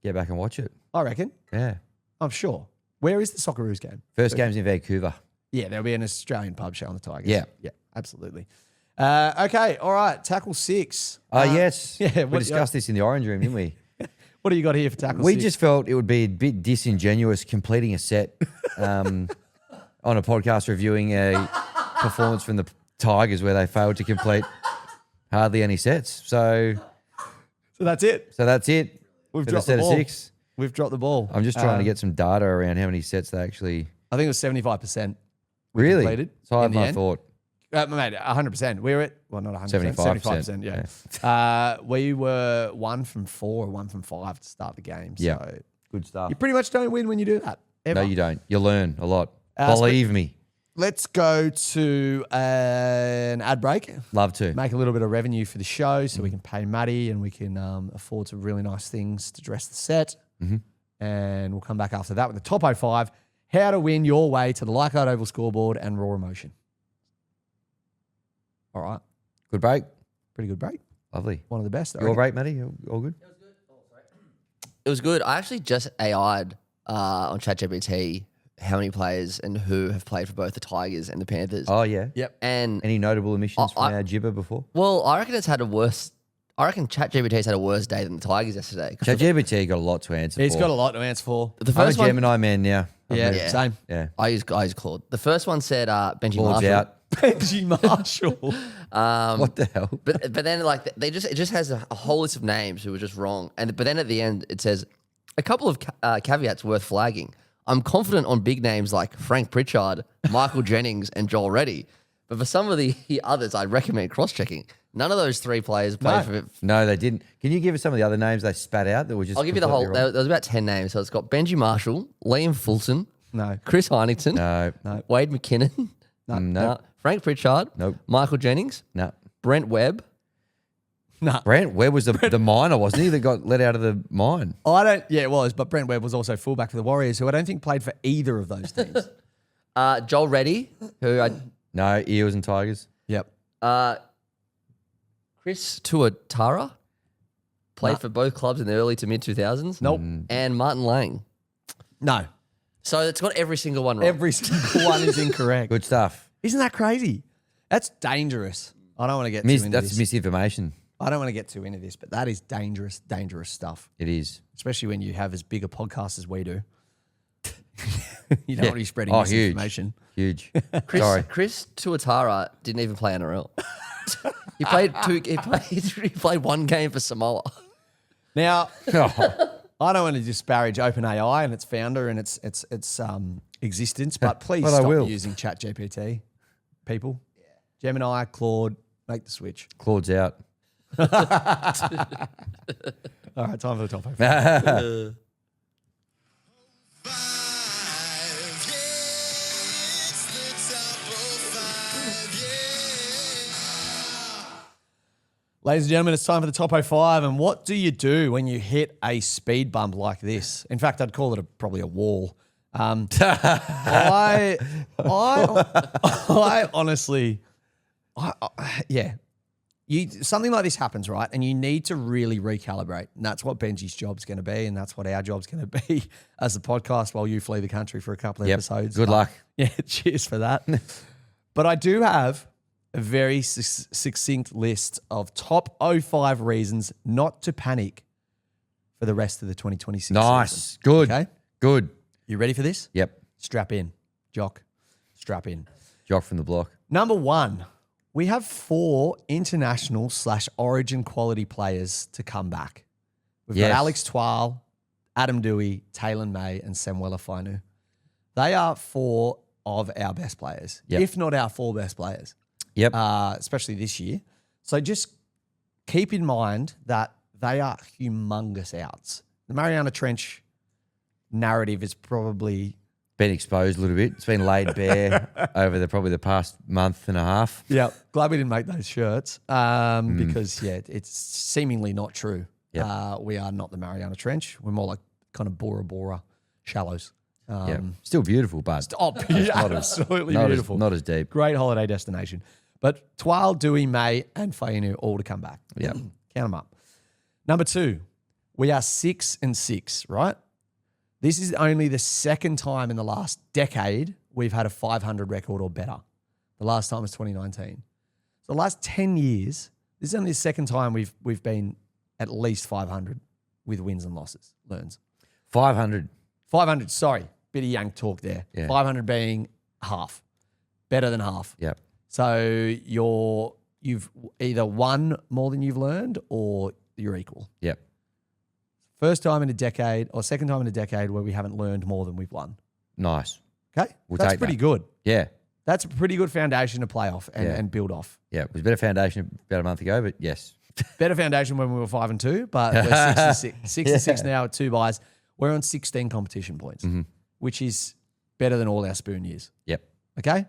get back and watch it. I reckon. Yeah. I'm sure. Where is the Socceroos game? First game's in Vancouver. Yeah, there'll be an Australian pub show on the Tigers. Yeah. Yeah, absolutely. Okay, all right. Tackle 6. Yes. Yeah, We discussed this in the orange room, didn't we? What do you got here for tackle 6? We just felt it would be a bit disingenuous completing a set on a podcast reviewing a performance from the Tigers where they failed to complete hardly any sets. So that's it. that's it. We've For dropped set the of ball. 6. We've dropped the ball. I'm just trying to get some data around how many sets they actually. I I think it was 75%. Really? completed It's higher in than the I end. thought. Mate, 100%. We were at, well, not 100%, 75%, 75%, yeah. We were 1 from 4 or 1 from 5 to start the game. Yeah. So Good stuff. you pretty much don't win when you do that. Ever. No, you don't. You learn a lot. Uh, Believe me. Let's go to an ad break. Love to. Make a little bit of revenue for the show so we can pay Maddie and we can afford some really nice things to dress the set. And we'll come back after that with the top 05, how to win your way to the Leichhardt Oval scoreboard and Raw Emotion. All right. Good break. Pretty good break. Lovely. One of the best. I Your reckon. break, Matty? All good? It was good. I actually just AI'd on ChatGPT how many players and who have played for both the Tigers and the Panthers. Oh, yeah. Yep. And Any notable omissions from I- our gibber before? well, I reckon ChatGPT's had a worse day than the Tigers yesterday. ChatGPT got a lot to answer He's for. got a lot to answer for. The I'm a first one, Gemini man now. Yeah, Yeah. same. Yeah. I use Claude. The first one said Benji Claude's Marshall. out. Benji Marshall. What the hell? But then like it just has a whole list of names who were just wrong. But then at the end it says a couple of caveats worth flagging. I'm confident on big names like Frank Pritchard, Michael Jennings, and Joel Reddy. But for some of the others, I'd recommend cross-checking. None of those three players played for. No, they didn't. Can you give us some of the other names they spat out that were just I'll give you the whole. completely wrong? There was about 10 names. So it's got Benji Marshall, Liam Fulton, No. Chris Heinington, No. Wade McKinnon, No. Frank Pritchard, Nope. Michael Jennings, No. Brent Webb. Nah. Brent Webb was the miner, wasn't he, that got let out of the mine? Yeah, it was. But Brent Webb was also fullback for the Warriors, who I don't think played for either of those teams. Joel Reddy, who I. No, Eels and Tigers. Yep. Chris Tuatara played for both clubs in the early to mid 2000s. Nope. And Martin Lang. No. So it's got every single one wrong. Every single one is incorrect. Good stuff. Isn't that crazy? That's dangerous. I don't want to get too into That's this. misinformation. I don't want to get too into this, but that is dangerous, dangerous stuff. It is. Especially when you have as big a podcast as we do. You don't want to be spreading Oh, misinformation. Huge. Sorry. Chris Tuatara didn't even play NRL. He played he played one game for Samoa. Now, Oh, I don't want to disparage OpenAI and its founder and its existence, but please But I stop will. using ChatGPT, people. Gemini, Claude, make the switch. Claude's out. All right, time for the top 5. Ladies and gentlemen, it's time for the top 05. And what do you do when you hit a speed bump like this? In fact, I'd call it probably a wall. I honestly, something like this happens, right? And you need to really recalibrate. And that's what Benji's job's going to be. And that's what our job's going to be as the podcast while you flee the country for a couple of episodes. Good luck. Yeah, cheers for that. But I do have a very succinct list of top 05 reasons not to panic for the rest of the 2026 Nice. season. Good. Okay? Good. You ready for this? Yep. Strap in, Jock. Strap in. Jock from the block. Number 1, we have 4 international/origin quality players to come back. We've Yes. got Alex Twal, Adam Dewey, Taylor May, and Samuela Fainu. They are 4 of our best players, Yep. if not our 4 best players. Yep. Especially this year. So just keep in mind that they are humongous outs. The Mariana Trench narrative is probably Been exposed a little bit. It's been laid bare over probably the past month and a half. glad we didn't make those shirts because it's seemingly not true. Yep. We are not the Mariana Trench. We're more like kind of Bora Bora shallows. Yeah. Still beautiful, but Absolutely beautiful. Not as deep. Great holiday destination. But Twal, Dewey, May, and Fainu all to come back. Yeah. Count them up. Number 2, we are 6-6, right? This is only the second time in the last decade we've had a 500 record or better. The last time was 2019. So the last 10 years, this is only the second time we've been at least 500 with wins and losses, learns. 500. 500, sorry, bit of yank talk there. Yeah. 500 being half, better than half. Yep. So you've either won more than you've learned or you're equal. Yep. First time in a decade or second time in a decade where we haven't learned more than we've won. Nice. We'll That's take pretty that. good. Yeah. That's a pretty good foundation to play off and build off. Yeah. It was a better foundation about a month ago, but yes. Better foundation when we were 5-2, but we're 6-6 now at 2 buys. We're on 16 competition points, which is better than all our spoon years. Yep. Okay?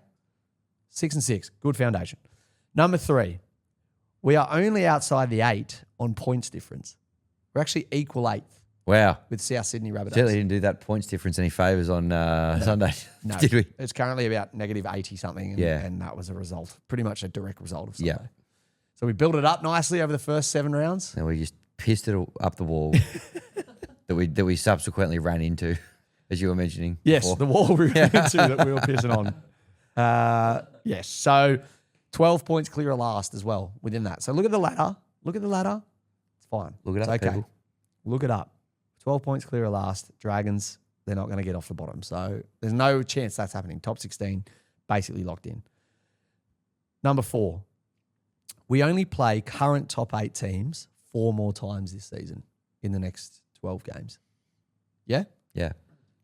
6-6, good foundation. Number 3, we are only outside the 8 on points difference. We're actually equal 8th Wow. with South Sydney Rabbitohs. Certainly didn't do that points difference any favours on Sunday, No, did we? it's currently about negative 80 something, and, Yeah. and that was a result, pretty much a direct result of Sunday. Yeah. So we built it up nicely over the first 7 rounds. And we just pissed it up the wall that we subsequently ran into, as you were mentioning. Yes, before. the wall we were into that we were pissing on. Yes, so 12 points clear of last as well within that. So look at the ladder. Look at the ladder. It's fine. Look it It's up, okay. people. Look it up. 12 points clear of last. Dragons, they're not going to get off the bottom. So there's no chance that's happening. Top 16, basically locked in. Number 4, we only play current top 8 teams 4 more times this season in the next 12 games. Yeah? Yeah.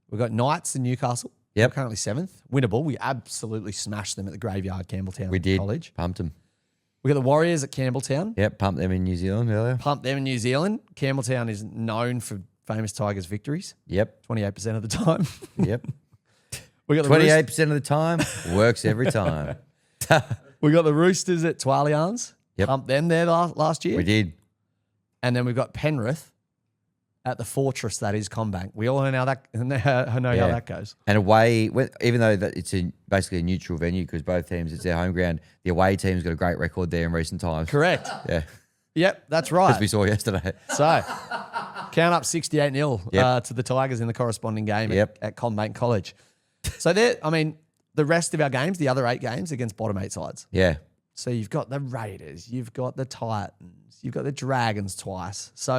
We've got Knights and Newcastle. Yep. We're currently 7th. Winnable. We absolutely smashed them at the Graveyard, Campbelltown We did. College. Pumped them. We got the Warriors at Campbelltown. Yep. Pumped them in New Zealand earlier. Pumped them in New Zealand. Campbelltown is known for famous Tigers victories, Yep. 28% of the time. Yep. We got the 28% of the time, works every time. We got the Roosters at Twalians. Yep. Pumped them there last year. We did. And then we've got Penrith at the fortress that is Combank. We all know how that goes. And away, even though that it's basically a neutral venue because both teams, it's their home ground, the away team's got a great record there in recent times. Correct. Yeah. Yep, that's As right. we saw yesterday. So, count up 68-0 Yep. to the Tigers in the corresponding game Yep. at Combank College. So the rest of our games, the other 8 games against bottom 8 sides. Yeah. So you've got the Raiders, you've got the Titans, you've got the Dragons twice. So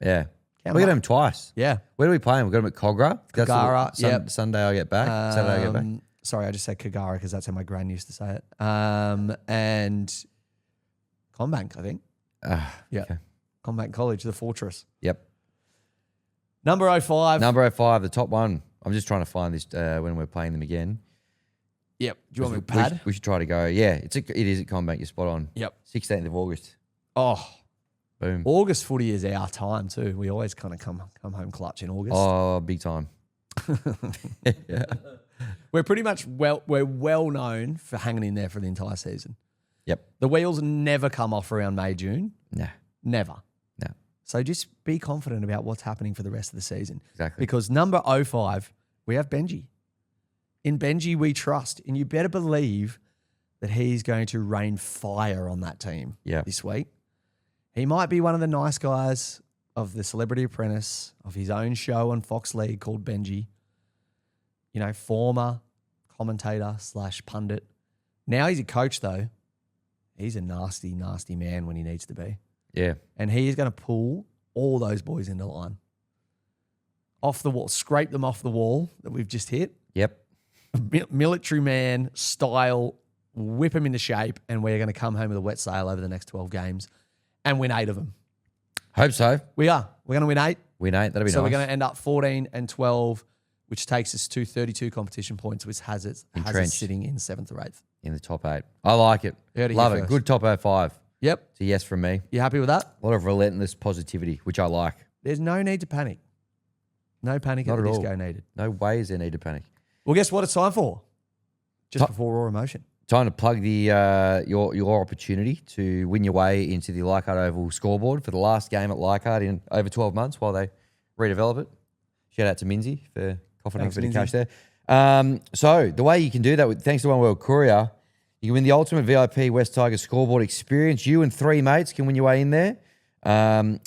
Yeah. Count We them got up. them twice. yeah. Where do we play them? We got them at Cogra. That's Kagara, the- yep. Sunday I get back. Saturday I get back. Sorry, I just said Kagara because that's how my gran used to say it. And Combank, I think. Yeah. okay. Combank College, the fortress. Yep. Number 05. Number 05, the top one. I'm just trying to find this when we're playing them again. Yep. Do you want me to We pad? should- We should try to go. Yeah, it is at Combank. You're spot on. Yep. 16th of August. Oh, Boom. August footy is our time too. We always kind of come home clutch in August. Oh, big time. We're pretty much we're well known for hanging in there for the entire season. Yep. The wheels never come off around May, June. Nah. Never. No. So just be confident about what's happening for the rest of the season. Exactly. Because number 05, we have Benji. In Benji, we trust. And you better believe that he's going to rain fire on that team Yeah. this week. He might be one of the nice guys of the Celebrity Apprentice, of his own show on Fox League called Benji. You know, former commentator / pundit. Now he's a coach, though. He's a nasty, nasty man when he needs to be. Yeah. And he is going to pull all those boys into line. Off the wall, scrape them off the wall that we've just hit. Yep. Military man style, whip them into shape, and we're going to come home with a wet sail over the next 12 games and win 8 of them. Hope so. We are. We're going to win 8. Win 8. That'll be So nice. we're going to end up 14 and 12, which takes us to 32 competition points, which has us Entrenched. sitting in 7th or 8th. In the top 8. I like it. Heard it Love here it. first. Good top 05. Yep. It's a yes from me. You happy with that? A lot of relentless positivity, which I like. There's no need to panic. No panic Not at the at all. disco needed. No way is there need to panic. Well, guess what it's time for? Just before Raw Emotion. Time to plug the your opportunity to win your way into the Leichhardt Oval scoreboard for the last game at Leichhardt in over 12 months while they redevelop it. Shout out to Minzy for coughing up a bit of cash there. So the way you can do that, thanks to One World Courier, you can win the ultimate VIP West Tigers scoreboard experience. You and 3 mates can win your way in there.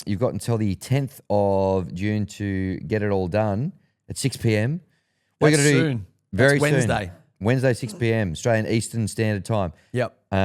You've got until the 10th of June to get it all done at 6 p.m. We're That's going to do soon. very That's soon. Wednesday. Wednesday, 6 p.m. Australian Eastern Standard Time. Yep. 2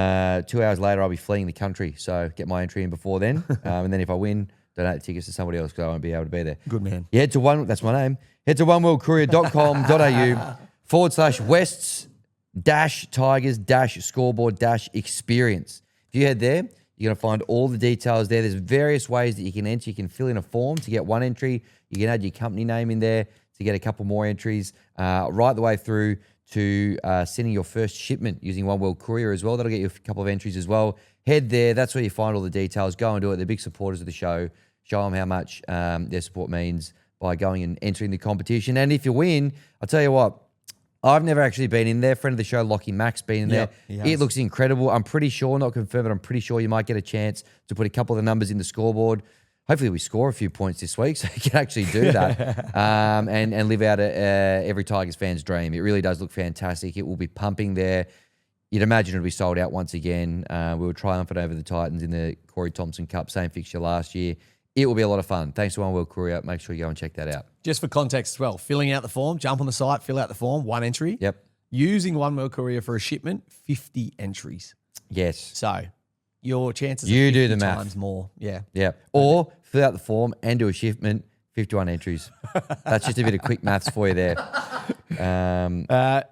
hours later, I'll be fleeing the country. So get my entry in before then. And then if I win, donate the tickets to somebody else because I won't be able to be there. Good man. You head to that's my name. Head to oneworldcourier.com.au/Wests-Tigers-Scoreboard-Experience. If you head there, you're going to find all the details there. There's various ways that you can enter. You can fill in a form to get one entry. You can add your company name in there to get a couple more entries, right the way through to sending your first shipment using One World Courier as well. That'll get you a couple of entries as well. Head there. That's where you find all the details. Go and do it. They're big supporters of the show. Show them how much their support means by going and entering the competition. And if you win, I'll tell you what, I've never actually been in there. Friend of the show, Lockie Mack's been in there. It looks incredible. I'm pretty sure, not confirmed, but I'm pretty sure you might get a chance to put a couple of the numbers in the scoreboard. Hopefully we score a few points this week so you can actually do that and live out every Tigers fan's dream. It really does look fantastic. It will be pumping there. You'd imagine it'll be sold out once again. We were triumphant over the Titans in the Corey Thompson Cup, same fixture last year. It will be a lot of fun. Thanks to One World Courier. Make sure you go and check that out. Just for context as well, filling out the form, jump on the site, fill out the form, 1 entry. Yep. Using One World Courier for a shipment, 50 entries. Yes. So your chances You are 50 do the math. times more. Yeah. Yeah. Or fill out the form and do a shipment, 51 entries. That's just a bit of quick maths for you there.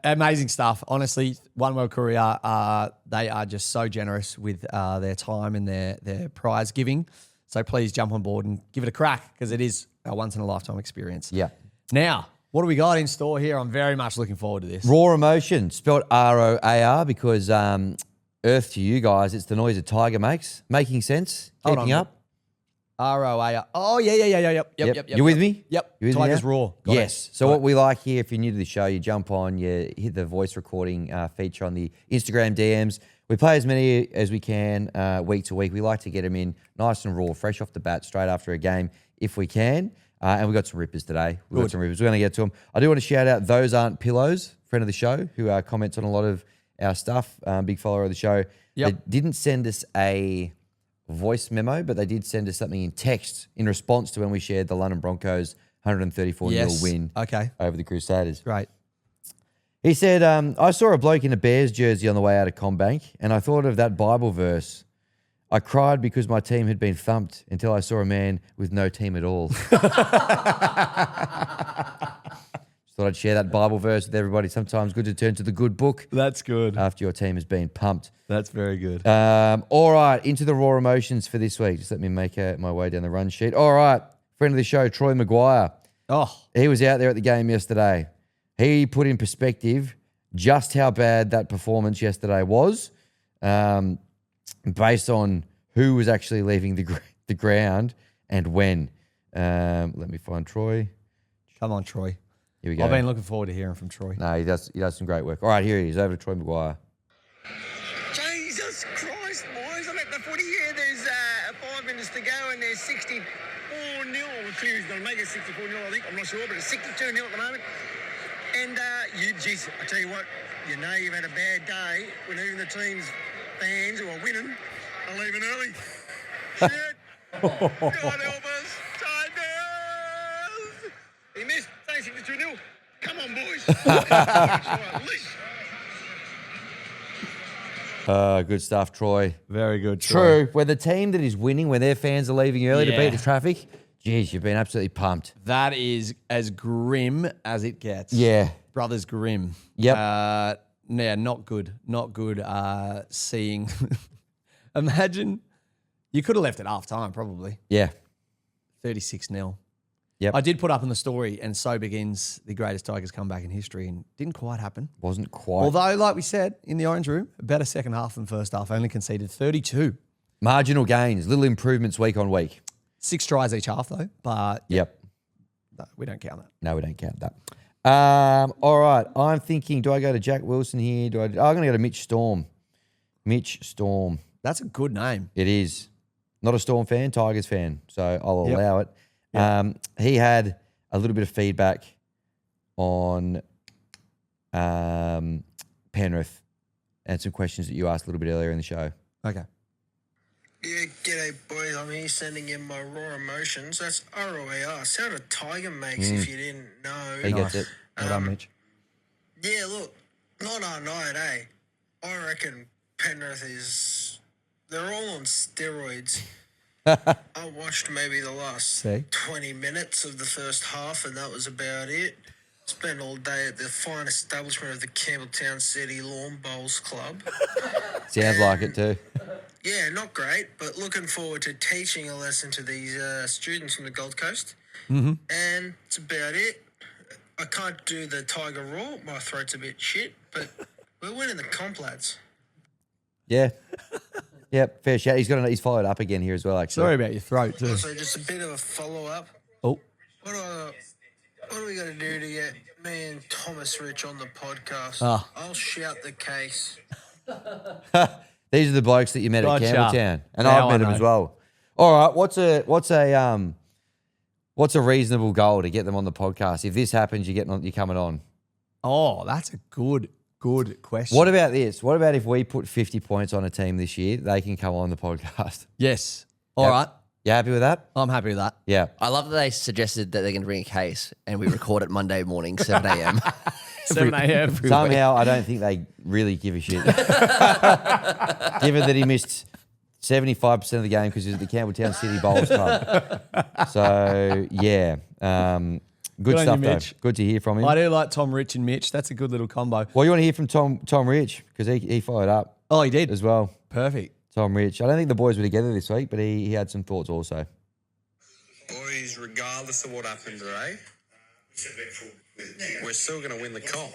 Amazing stuff. Honestly, One World Courier, they are just so generous with their time and their prize giving. So please jump on board and give it a crack because it is a once-in-a-lifetime experience. Yeah. Now, what do we got in store here? I'm very much looking forward to this. Raw emotion, spelled R-O-A-R because Earth to you guys, it's the noise a tiger makes. Making sense? Hold Keeping on. up? R-O-A-R. Oh, yeah. Yep. You with me? Yep. You with me Tigers now? Raw. Got Yes. it. So what we like here, if you're new to the show, you jump on, you hit the voice recording feature on the Instagram DMs. We play as many as we can week to week. We like to get them in nice and raw, fresh off the bat, straight after a game if we can. And we got some rippers today. We're going to get to them. I do want to shout out Those Aren't Pillows, friend of the show, who comments on a lot of our stuff, big follower of the show. Yep. They didn't send us a voice memo, but they did send us something in text in response to when we shared the London Broncos 134-0 win over the Crusaders. Great. He said, I saw a bloke in a Bears jersey on the way out of Combank, and I thought of that Bible verse. I cried because my team had been thumped until I saw a man with no team at all. Just thought I'd share that Bible verse with everybody. Sometimes good to turn to the good book That's good. after your team has been pumped. That's very good. All right, into the raw emotions for this week. Just let me make my way down the run sheet. All right, friend of the show, Troy Maguire. Oh, He was out there at the game yesterday. He put in perspective just how bad that performance yesterday was, based on who was actually leaving the ground and when. Let me find Troy. come on, Troy. Here we go. I've been looking forward to hearing from Troy. No, he does some great work. All right, here he is. Over to Troy Maguire. Jesus Christ, boys. I'm at the footy here. There's 5 minutes to go and there's 64-0. Well, clearly he's going to make it 64-0, I think. I'm not sure, but it's 62-0 at the moment. And geez, I tell you what, you know you've had a bad day when even the team's fans who are winning are leaving early. Shit. God help us. Tigers. He missed. Say 62-0. Come on, boys. Good stuff, Troy. Very good, Troy. True. When the team that is winning, when their fans are leaving early to beat the traffic, geez, you've been absolutely pumped. That is as grim as it gets. Yeah. Brothers Grimm. Yep. Yeah, not good. Not good seeing. Imagine you could have left at half time, probably. Yeah. 36-0. Yep. I did put up in the story, and so begins the greatest Tigers comeback in history, and didn't quite happen. Wasn't quite. Although, like we said, in the Orange Room, a better second half than first half. Only conceded 32. Marginal gains, little improvements week on week. 6 tries each half, though. But Yep. no, we don't count that. No, we don't count that. All right. I'm thinking, do I go to Jack Wilson here? I'm going to go to Mitch Storm. Mitch Storm. That's a good name. It is. Not a Storm fan, Tigers fan. So I'll Yep. allow it. He had a little bit of feedback on Penrith and some questions that you asked a little bit earlier in the show. Okay. Yeah, g'day boys. I'm here sending in my raw emotions. That's ROAR. Sound a tiger makes if you didn't know. He gets it. Well done, Mitch. Yeah, look, not our night, eh? I reckon Penrith is... They're all on steroids. I watched maybe the last 20 minutes of the first half, and that was about it. Spent all day at the fine establishment of the Campbelltown City Lawn Bowls Club. Sounds like it too. Yeah, not great, but looking forward to teaching a lesson to these students from the Gold Coast. And it's about it. I can't do the Tiger Roar. My throat's a bit shit, but we're winning the comp, lads. Yeah. Yep, fair shout. He's followed up again here as well, actually. Sorry about your throat too. Also, just a bit of a follow-up. Oh, What do we got to do to get me and Thomas Rich on the podcast? Ah. I'll shout the case. These are the blokes that you met Gotcha. at Campbelltown. And Now I've met I them know. as well. All right, what's a reasonable goal to get them on the podcast? If this happens, you're coming on. oh, that's a good question. What about this? What about if we put 50 points on a team this year, they can come on the podcast? Yes. All right. You happy with that? I'm happy with that. Yeah. I love that they suggested that they're going to bring a case and we record it Monday morning, 7 a.m. 7 a.m. Somehow, I don't think they really give a shit. Given that he missed 75% of the game because he was at the Campbelltown City Bowls Club. So, yeah. Good on stuff, you, though. Mitch. Good to hear from him. I do like Tom Rich and Mitch. That's a good little combo. Well, you want to hear from Tom Rich because he followed up Oh, he did. as well. Perfect. Tom Rich. I don't think the boys were together this week, but he had some thoughts also. Boys, regardless of what happened today, we're still going to win the comp.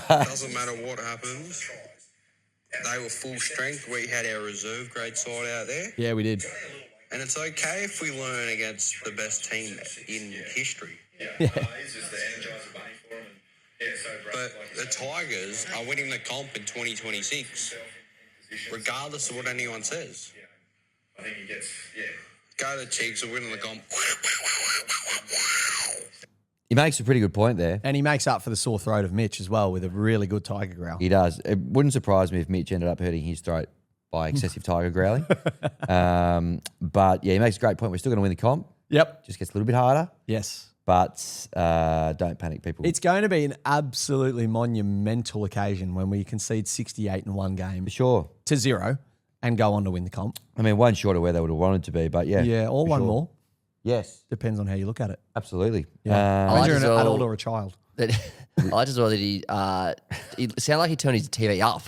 Doesn't matter what happens. They were full strength. We had our reserve grade side out there. Yeah, we did. And it's okay if we learn against the best team in history. But the Tigers are winning the comp in 2026, regardless of what anyone says. Go to the Chiefs are winning the comp. He makes a pretty good point there. And he makes up for the sore throat of Mitch as well with a really good tiger growl. He does. It wouldn't surprise me if Mitch ended up hurting his throat by excessive tiger growling. But yeah, he makes a great point. We're still going to win the comp. Yep. Just gets a little bit harder, Yes. but don't panic, people. It's going to be an absolutely monumental occasion when we concede 68 in one game for sure. to 0 and go on to win the comp. I mean, one short of where they would have wanted to be, but yeah. Yeah, or for one sure. more. Yes, Depends on how you look at it. absolutely. Yeah. I When you're an just all- adult or a child. That I just saw that he sounded like he turned his TV up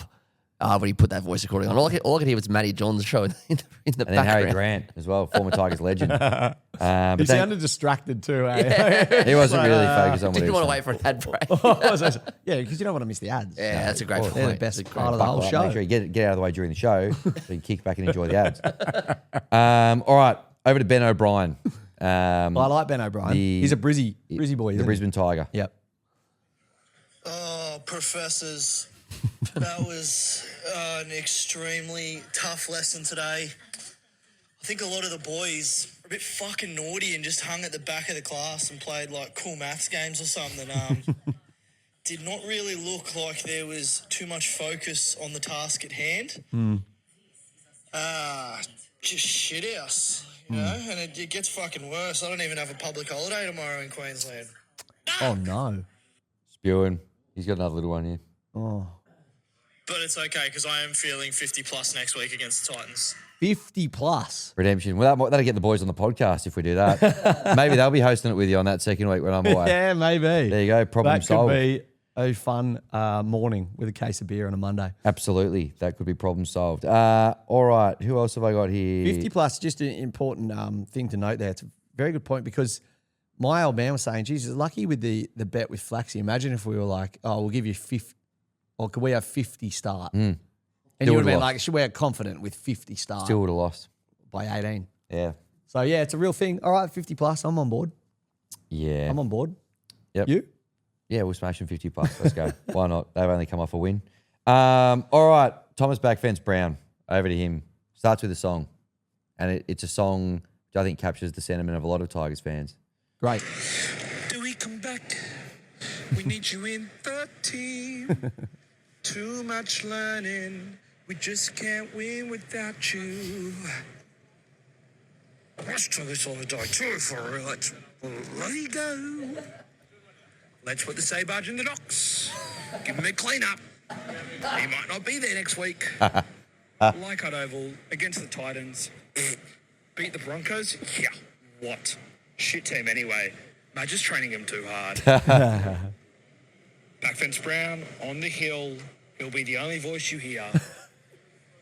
when he put that voice recording on. All I could hear was Matty John's show in the And then background. Harry Grant as well, former Tigers legend. But He sounded distracted too. he wasn't really focused on what he Didn't was want to saying. wait for an ad break. Yeah, because you don't want to miss the ads. Yeah, that's a great point. They're the best That's a part of the whole Buckle up, show. Make sure you get out of the way during the show so you kick back and enjoy the ads. All right, over to Ben O'Brien. I like Ben O'Brien. He's a Brizzy boy. The Isn't Brisbane Tiger. He? Yep. Oh, professors, that was an extremely tough lesson today. I think a lot of the boys were a bit fucking naughty and just hung at the back of the class and played like cool maths games or something. Did not really look like there was too much focus on the task at hand. Just shit house, you know, and it gets fucking worse. I don't even have a public holiday tomorrow in Queensland. Oh no. Spewing. He's got another little one here. Oh. But it's okay because I am feeling 50 plus next week against the Titans. 50 plus. Redemption. Well, that'll get the boys on the podcast if we do that. Maybe they'll be hosting it with you on that second week when I'm away. Yeah, maybe. There you go. Problem that solved. could be a fun morning with a case of beer on a Monday. Absolutely. That could be problem solved. All right. Who else have I got here? 50 plus, just an important thing to note there. It's a very good point because my old man was saying, Jesus, lucky with the bet with Flaxy. Imagine if we were like, oh, we'll give you 50, or could we have 50 start? And you would have been like, should we have confident with 50 start Still would have lost. by 18? Yeah. So, yeah, it's a real thing. All right, 50 plus, I'm on board. Yeah. I'm on board. Yep. You? Yeah, we'll smash them 50 plus. Let's go. Why not? They've only come off a win. All right. Thomas Backfence Brown. Over to him. Starts with a song. And it's a song which I think captures the sentiment of a lot of Tigers fans. Great. Do we come back? We need you in the team. Too much learning. We just can't win without you. Let's try this on the day too for it. Let's bloody go. Let's put the Sabage in the docks. Give him a clean up. He might not be there next week. Leichhardt Oval against the Titans. Beat the Broncos? Yeah. What? Shit team anyway. They're just training him too hard. Backfence Brown on the hill. He'll be the only voice you hear.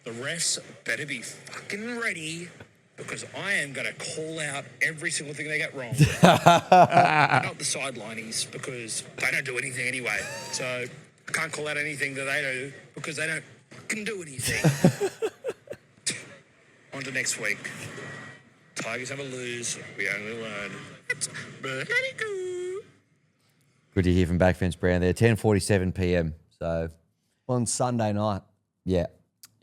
The refs better be fucking ready because I am going to call out every single thing they get wrong. Not the sidelineys, because they don't do anything anyway. So I can't call out anything that they do because they don't fucking do anything. On to next week. Tigers have a lose. We only learn. Let it go. Good to hear from Backfence Brown there. 10:47 p.m. So On Sunday night. yeah,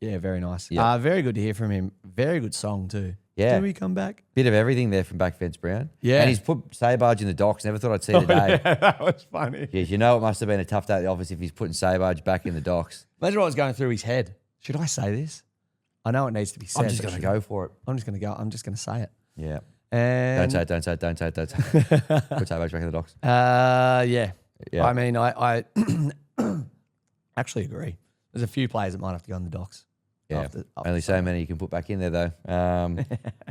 Yeah, very nice. Yeah. Very good to hear from him. Very good song too. Yeah. Did we come back? bit of everything there from Backfence Brown. Yeah. And he's put Saybarge in the docks. Never thought I'd see today. Yeah, that was funny. Yes, you know it must have been a tough day at the office if he's putting Saybarge back in the docks. Imagine what was going through his head. Should I say this? I know it needs to be said. I'm just but going to should- go for it. I'm just going to go. I'm just going to say it. Yeah. And Don't say it. Put Saybarge back in the docks. yeah. Yeah. I mean, I actually agree. There's a few players that might have to go on the docks. Yeah. after Only so many you can put back in there, though.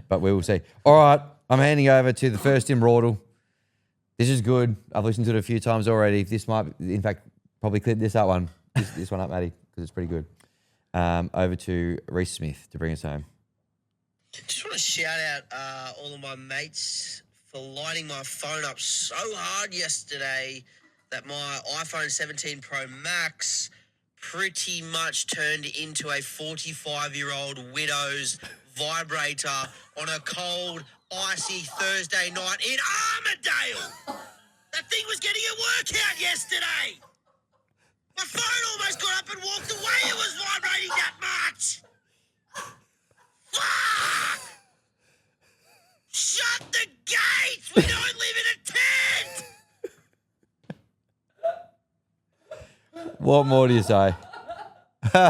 But we will see. All right. I'm handing over to the first immortal. This is good. I've listened to it a few times already. This might, in fact, probably clip this up one. This one up, Matty, because it's pretty good. Over to Reece Smith to bring us home. Just want to shout out all of my mates for lighting my phone up so hard yesterday that my iPhone 17 Pro Max pretty much turned into a 45-year-old widow's vibrator on a cold, icy Thursday night in Armadale. That thing was getting a workout yesterday. My phone almost got up and walked away. It was vibrating that much. Fuck! Shut the gates! We don't live in a tent! What more do you say? in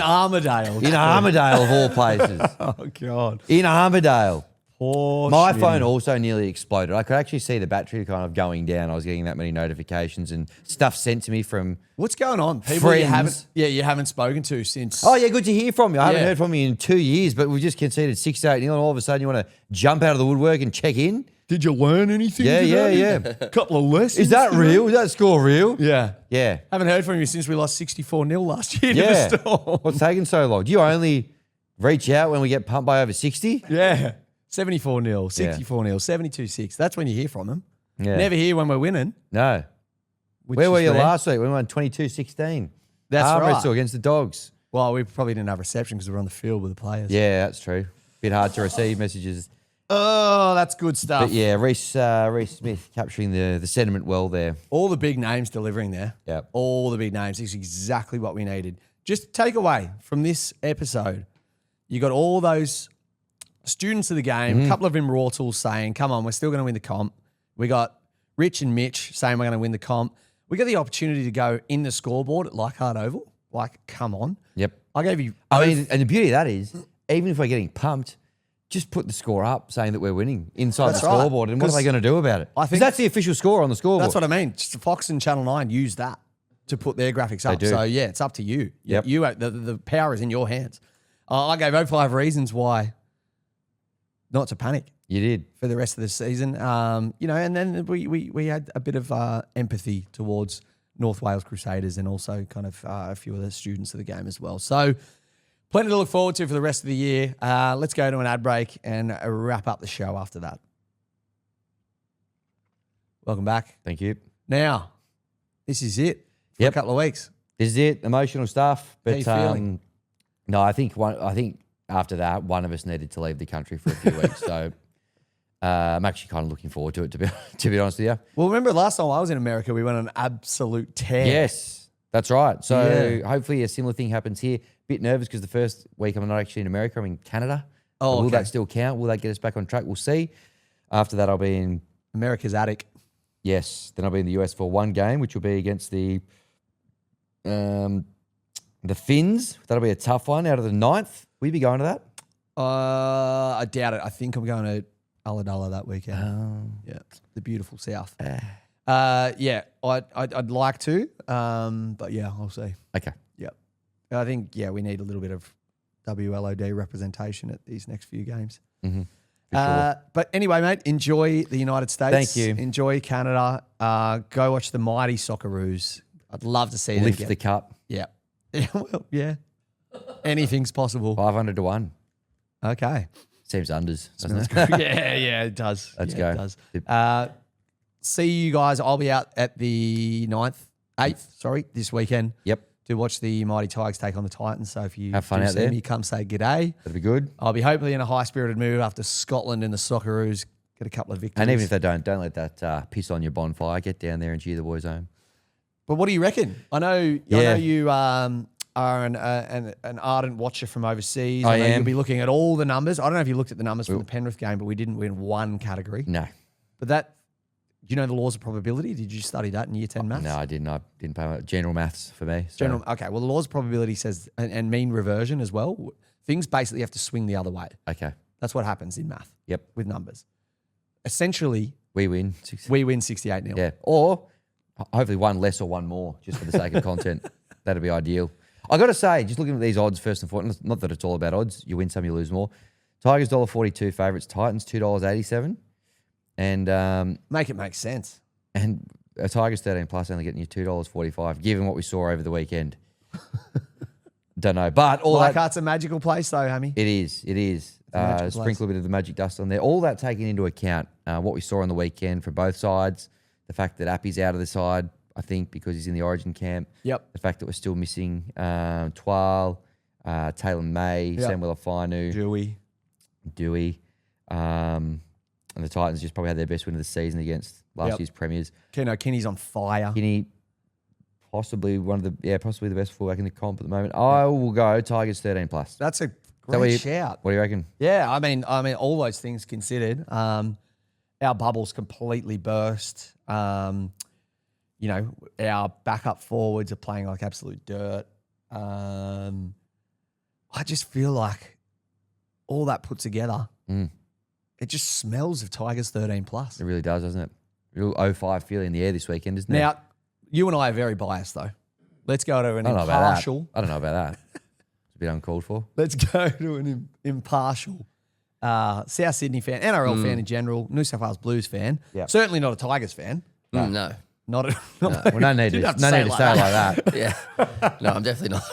Armadale. In Armadale, of all places. Oh, God. In Armadale. Poor My Schmitty. phone also nearly exploded. I could actually see the battery kind of going down. I was getting that many notifications and stuff sent to me from. What's going on? People you Friends. haven't spoken to since. Oh, yeah, good to hear from you. I haven't Yeah. heard from you in 2 years, but we just conceded 6-8 and all of a sudden you want to jump out of the woodwork and check in? Did you learn anything? Yeah, today? yeah. Couple of lessons. Is that today? real? Is that score real? Yeah. Yeah. Haven't heard from you since we lost 64-0 last year to Yeah. the Storm. What's taking so long? Do you only reach out when we get pumped by over 60? Yeah. 74-0, 64-0, 72-6. That's when you hear from them. Yeah. Never hear when we're winning. No. which Where were is you rare. last week? We won 22-16. That's Arm right. wrestle against the Dogs. Well, we probably didn't have reception because we were on the field with the players. Yeah, that's true. Bit hard to receive messages. Oh, that's good stuff. But yeah, Reece Smith capturing the sentiment well there. All the big names delivering there. Yep. All the big names. It's exactly what we needed. Just take away from this episode, you got all those students of the game, a couple of immortals saying, come on, we're still going to win the comp. We got Rich and Mitch saying we're going to win the comp. We got the opportunity to go in the scoreboard at Leichhardt Oval. Like, come on. Yep. I gave you... I mean, and the beauty of that is, even if we're getting pumped, just put the score up saying that we're winning inside That's the right. scoreboard. And what are they going to do about it? I 'Cause think- that's the official score on the scoreboard. That's what I mean. Just Fox and Channel 9 use that to put their graphics up. do. So, yeah, it's up to you. Yep. The power is in your hands. I gave 05 reasons why not to panic You did. for the rest of the season. And then we had a bit of empathy towards North Wales Crusaders and also kind of a few of the students of the game as well. So plenty to look forward to for the rest of the year. Let's go to an ad break and wrap up the show after that. Welcome back. Thank you. Now, this is it for Yep. a couple of weeks. This is it. Emotional stuff. But How you feeling? no, I think after that, one of us needed to leave the country for a few weeks. So I'm actually kind of looking forward to it, to be honest with you. Well, remember last time I was in America, we went on an absolute tear. Yes, that's right. So Yeah. hopefully a similar thing happens here. Bit nervous because the first week I'm not actually in America. I'm in Canada. Oh, Will okay. that still count? Will that get us back on track? We'll see. After that, I'll be in, America's attic. yes, then I'll be in the US for one game, which will be against the Finns. That'll be a tough one out of the 9th. Will you be going to that? I doubt it. I think I'm going to Ulladulla that weekend. Oh. Yeah, the beautiful South. Yeah, I'd like to, but yeah, I'll see. Okay. Yep. I think, yeah, we need a little bit of WLOD representation at these next few games. Mm-hmm. For But anyway, mate, enjoy the United States. Thank you. Enjoy Canada. Go watch the mighty Socceroos. I'd love to see them Lift get the cup. Yeah. Yeah. Well, yeah. Anything's possible. 500 to 1. Okay. Seems unders, doesn't it? yeah, it does. Let's Yeah, go. It does. See you guys. I'll be out at the 8th, this weekend. Yep. To watch the Mighty Tigers take on the Titans. So if you Have fun do out see there. me, come say g'day. That'd be good. I'll be hopefully in a high-spirited mood after Scotland and the Socceroos get a couple of victories. And even if they don't let that piss on your bonfire. Get down there and cheer the boys home. But what do you reckon? I know you are an ardent watcher from overseas. I know am. You'll be looking at all the numbers. I don't know if you looked at the numbers from the Penrith game, but we didn't win one category. No. But do you know the laws of probability? Did you study that in year 10 maths? No, I didn't. I didn't pay general maths for me. So. Okay, well, the laws of probability says, and mean reversion as well, things basically have to swing the other way. Okay. That's what happens in math. Yep. With numbers. Essentially, We win. we win 68-0. Yeah. Or hopefully one less or one more, just for the sake of content. That'd be ideal. I got to say, just looking at these odds first and foremost, not that it's all about odds. You win some, you lose more. Tigers $1.42 favourites. Titans $2.87. And make it make sense. And a Tigers 13 plus only getting you $2.45, given what we saw over the weekend. Don't know, but all Leichhardt's a magical place, though, Hammy. It is. magical place. Sprinkle a bit of the magic dust on there. All that taking into account what we saw on the weekend for both sides. The fact that Appy's out of the side, I think, because he's in the Origin camp. Yep. The fact that we're still missing Twal, Taylor May, Samuel Afinu, Dewey. And the Titans just probably had their best win of the season against last year's premiers. Kenny's on fire. Kenny, possibly possibly the best fullback in the comp at the moment. I will go Tigers 13 plus. That's a great shout. What do you reckon? Yeah, I mean, all those things considered, our bubble's completely burst. Our backup forwards are playing like absolute dirt. I just feel like all that put together, it just smells of Tigers 13 plus. It really does, doesn't it? Real 05 feeling in the air this weekend, isn't it? Now, you and I are very biased, though. Let's go to an impartial. I don't know about that. It's a bit uncalled for. Let's go to an impartial South Sydney fan, NRL fan in general, New South Wales Blues fan. Yep. Certainly not a Tigers fan. No. Not a, Well, no need to say it like that. Yeah. No, I'm definitely not.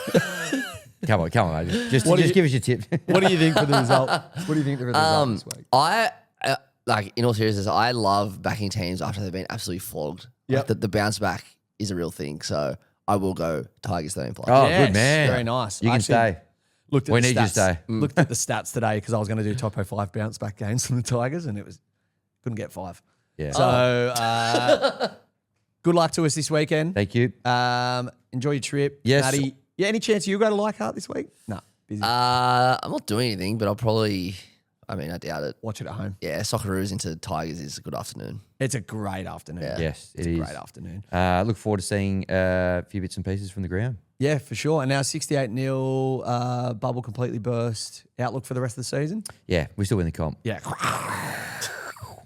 Come on, mate. Just give us your tip. What do you think for the result? What do you think for the result this week? I in all seriousness, I love backing teams after they've been absolutely flogged. Yep. Like the bounce back is a real thing. So I will go Tigers 13 plus. Oh, Yes, good man. very nice. You I can actually stay. Looked at We the need you to stats. stay. Looked at the stats today because I was going to do top 5 bounce back games from the Tigers and couldn't get 5. Yeah. So good luck to us this weekend. Thank you. Enjoy your trip. Yes. Maddie, any chance you go to Leichhardt this week? No. Busy. I'm not doing anything, but I'll probably, I doubt it. Watch it at home. Yeah, Socceroos into Tigers is a good afternoon. It's a great afternoon. Yeah. Yes, It's it a is. great afternoon. Look forward to seeing a few bits and pieces from the ground. Yeah, for sure. And now 68-0, bubble completely burst. Outlook for the rest of the season? Yeah, we still win the comp. Yeah.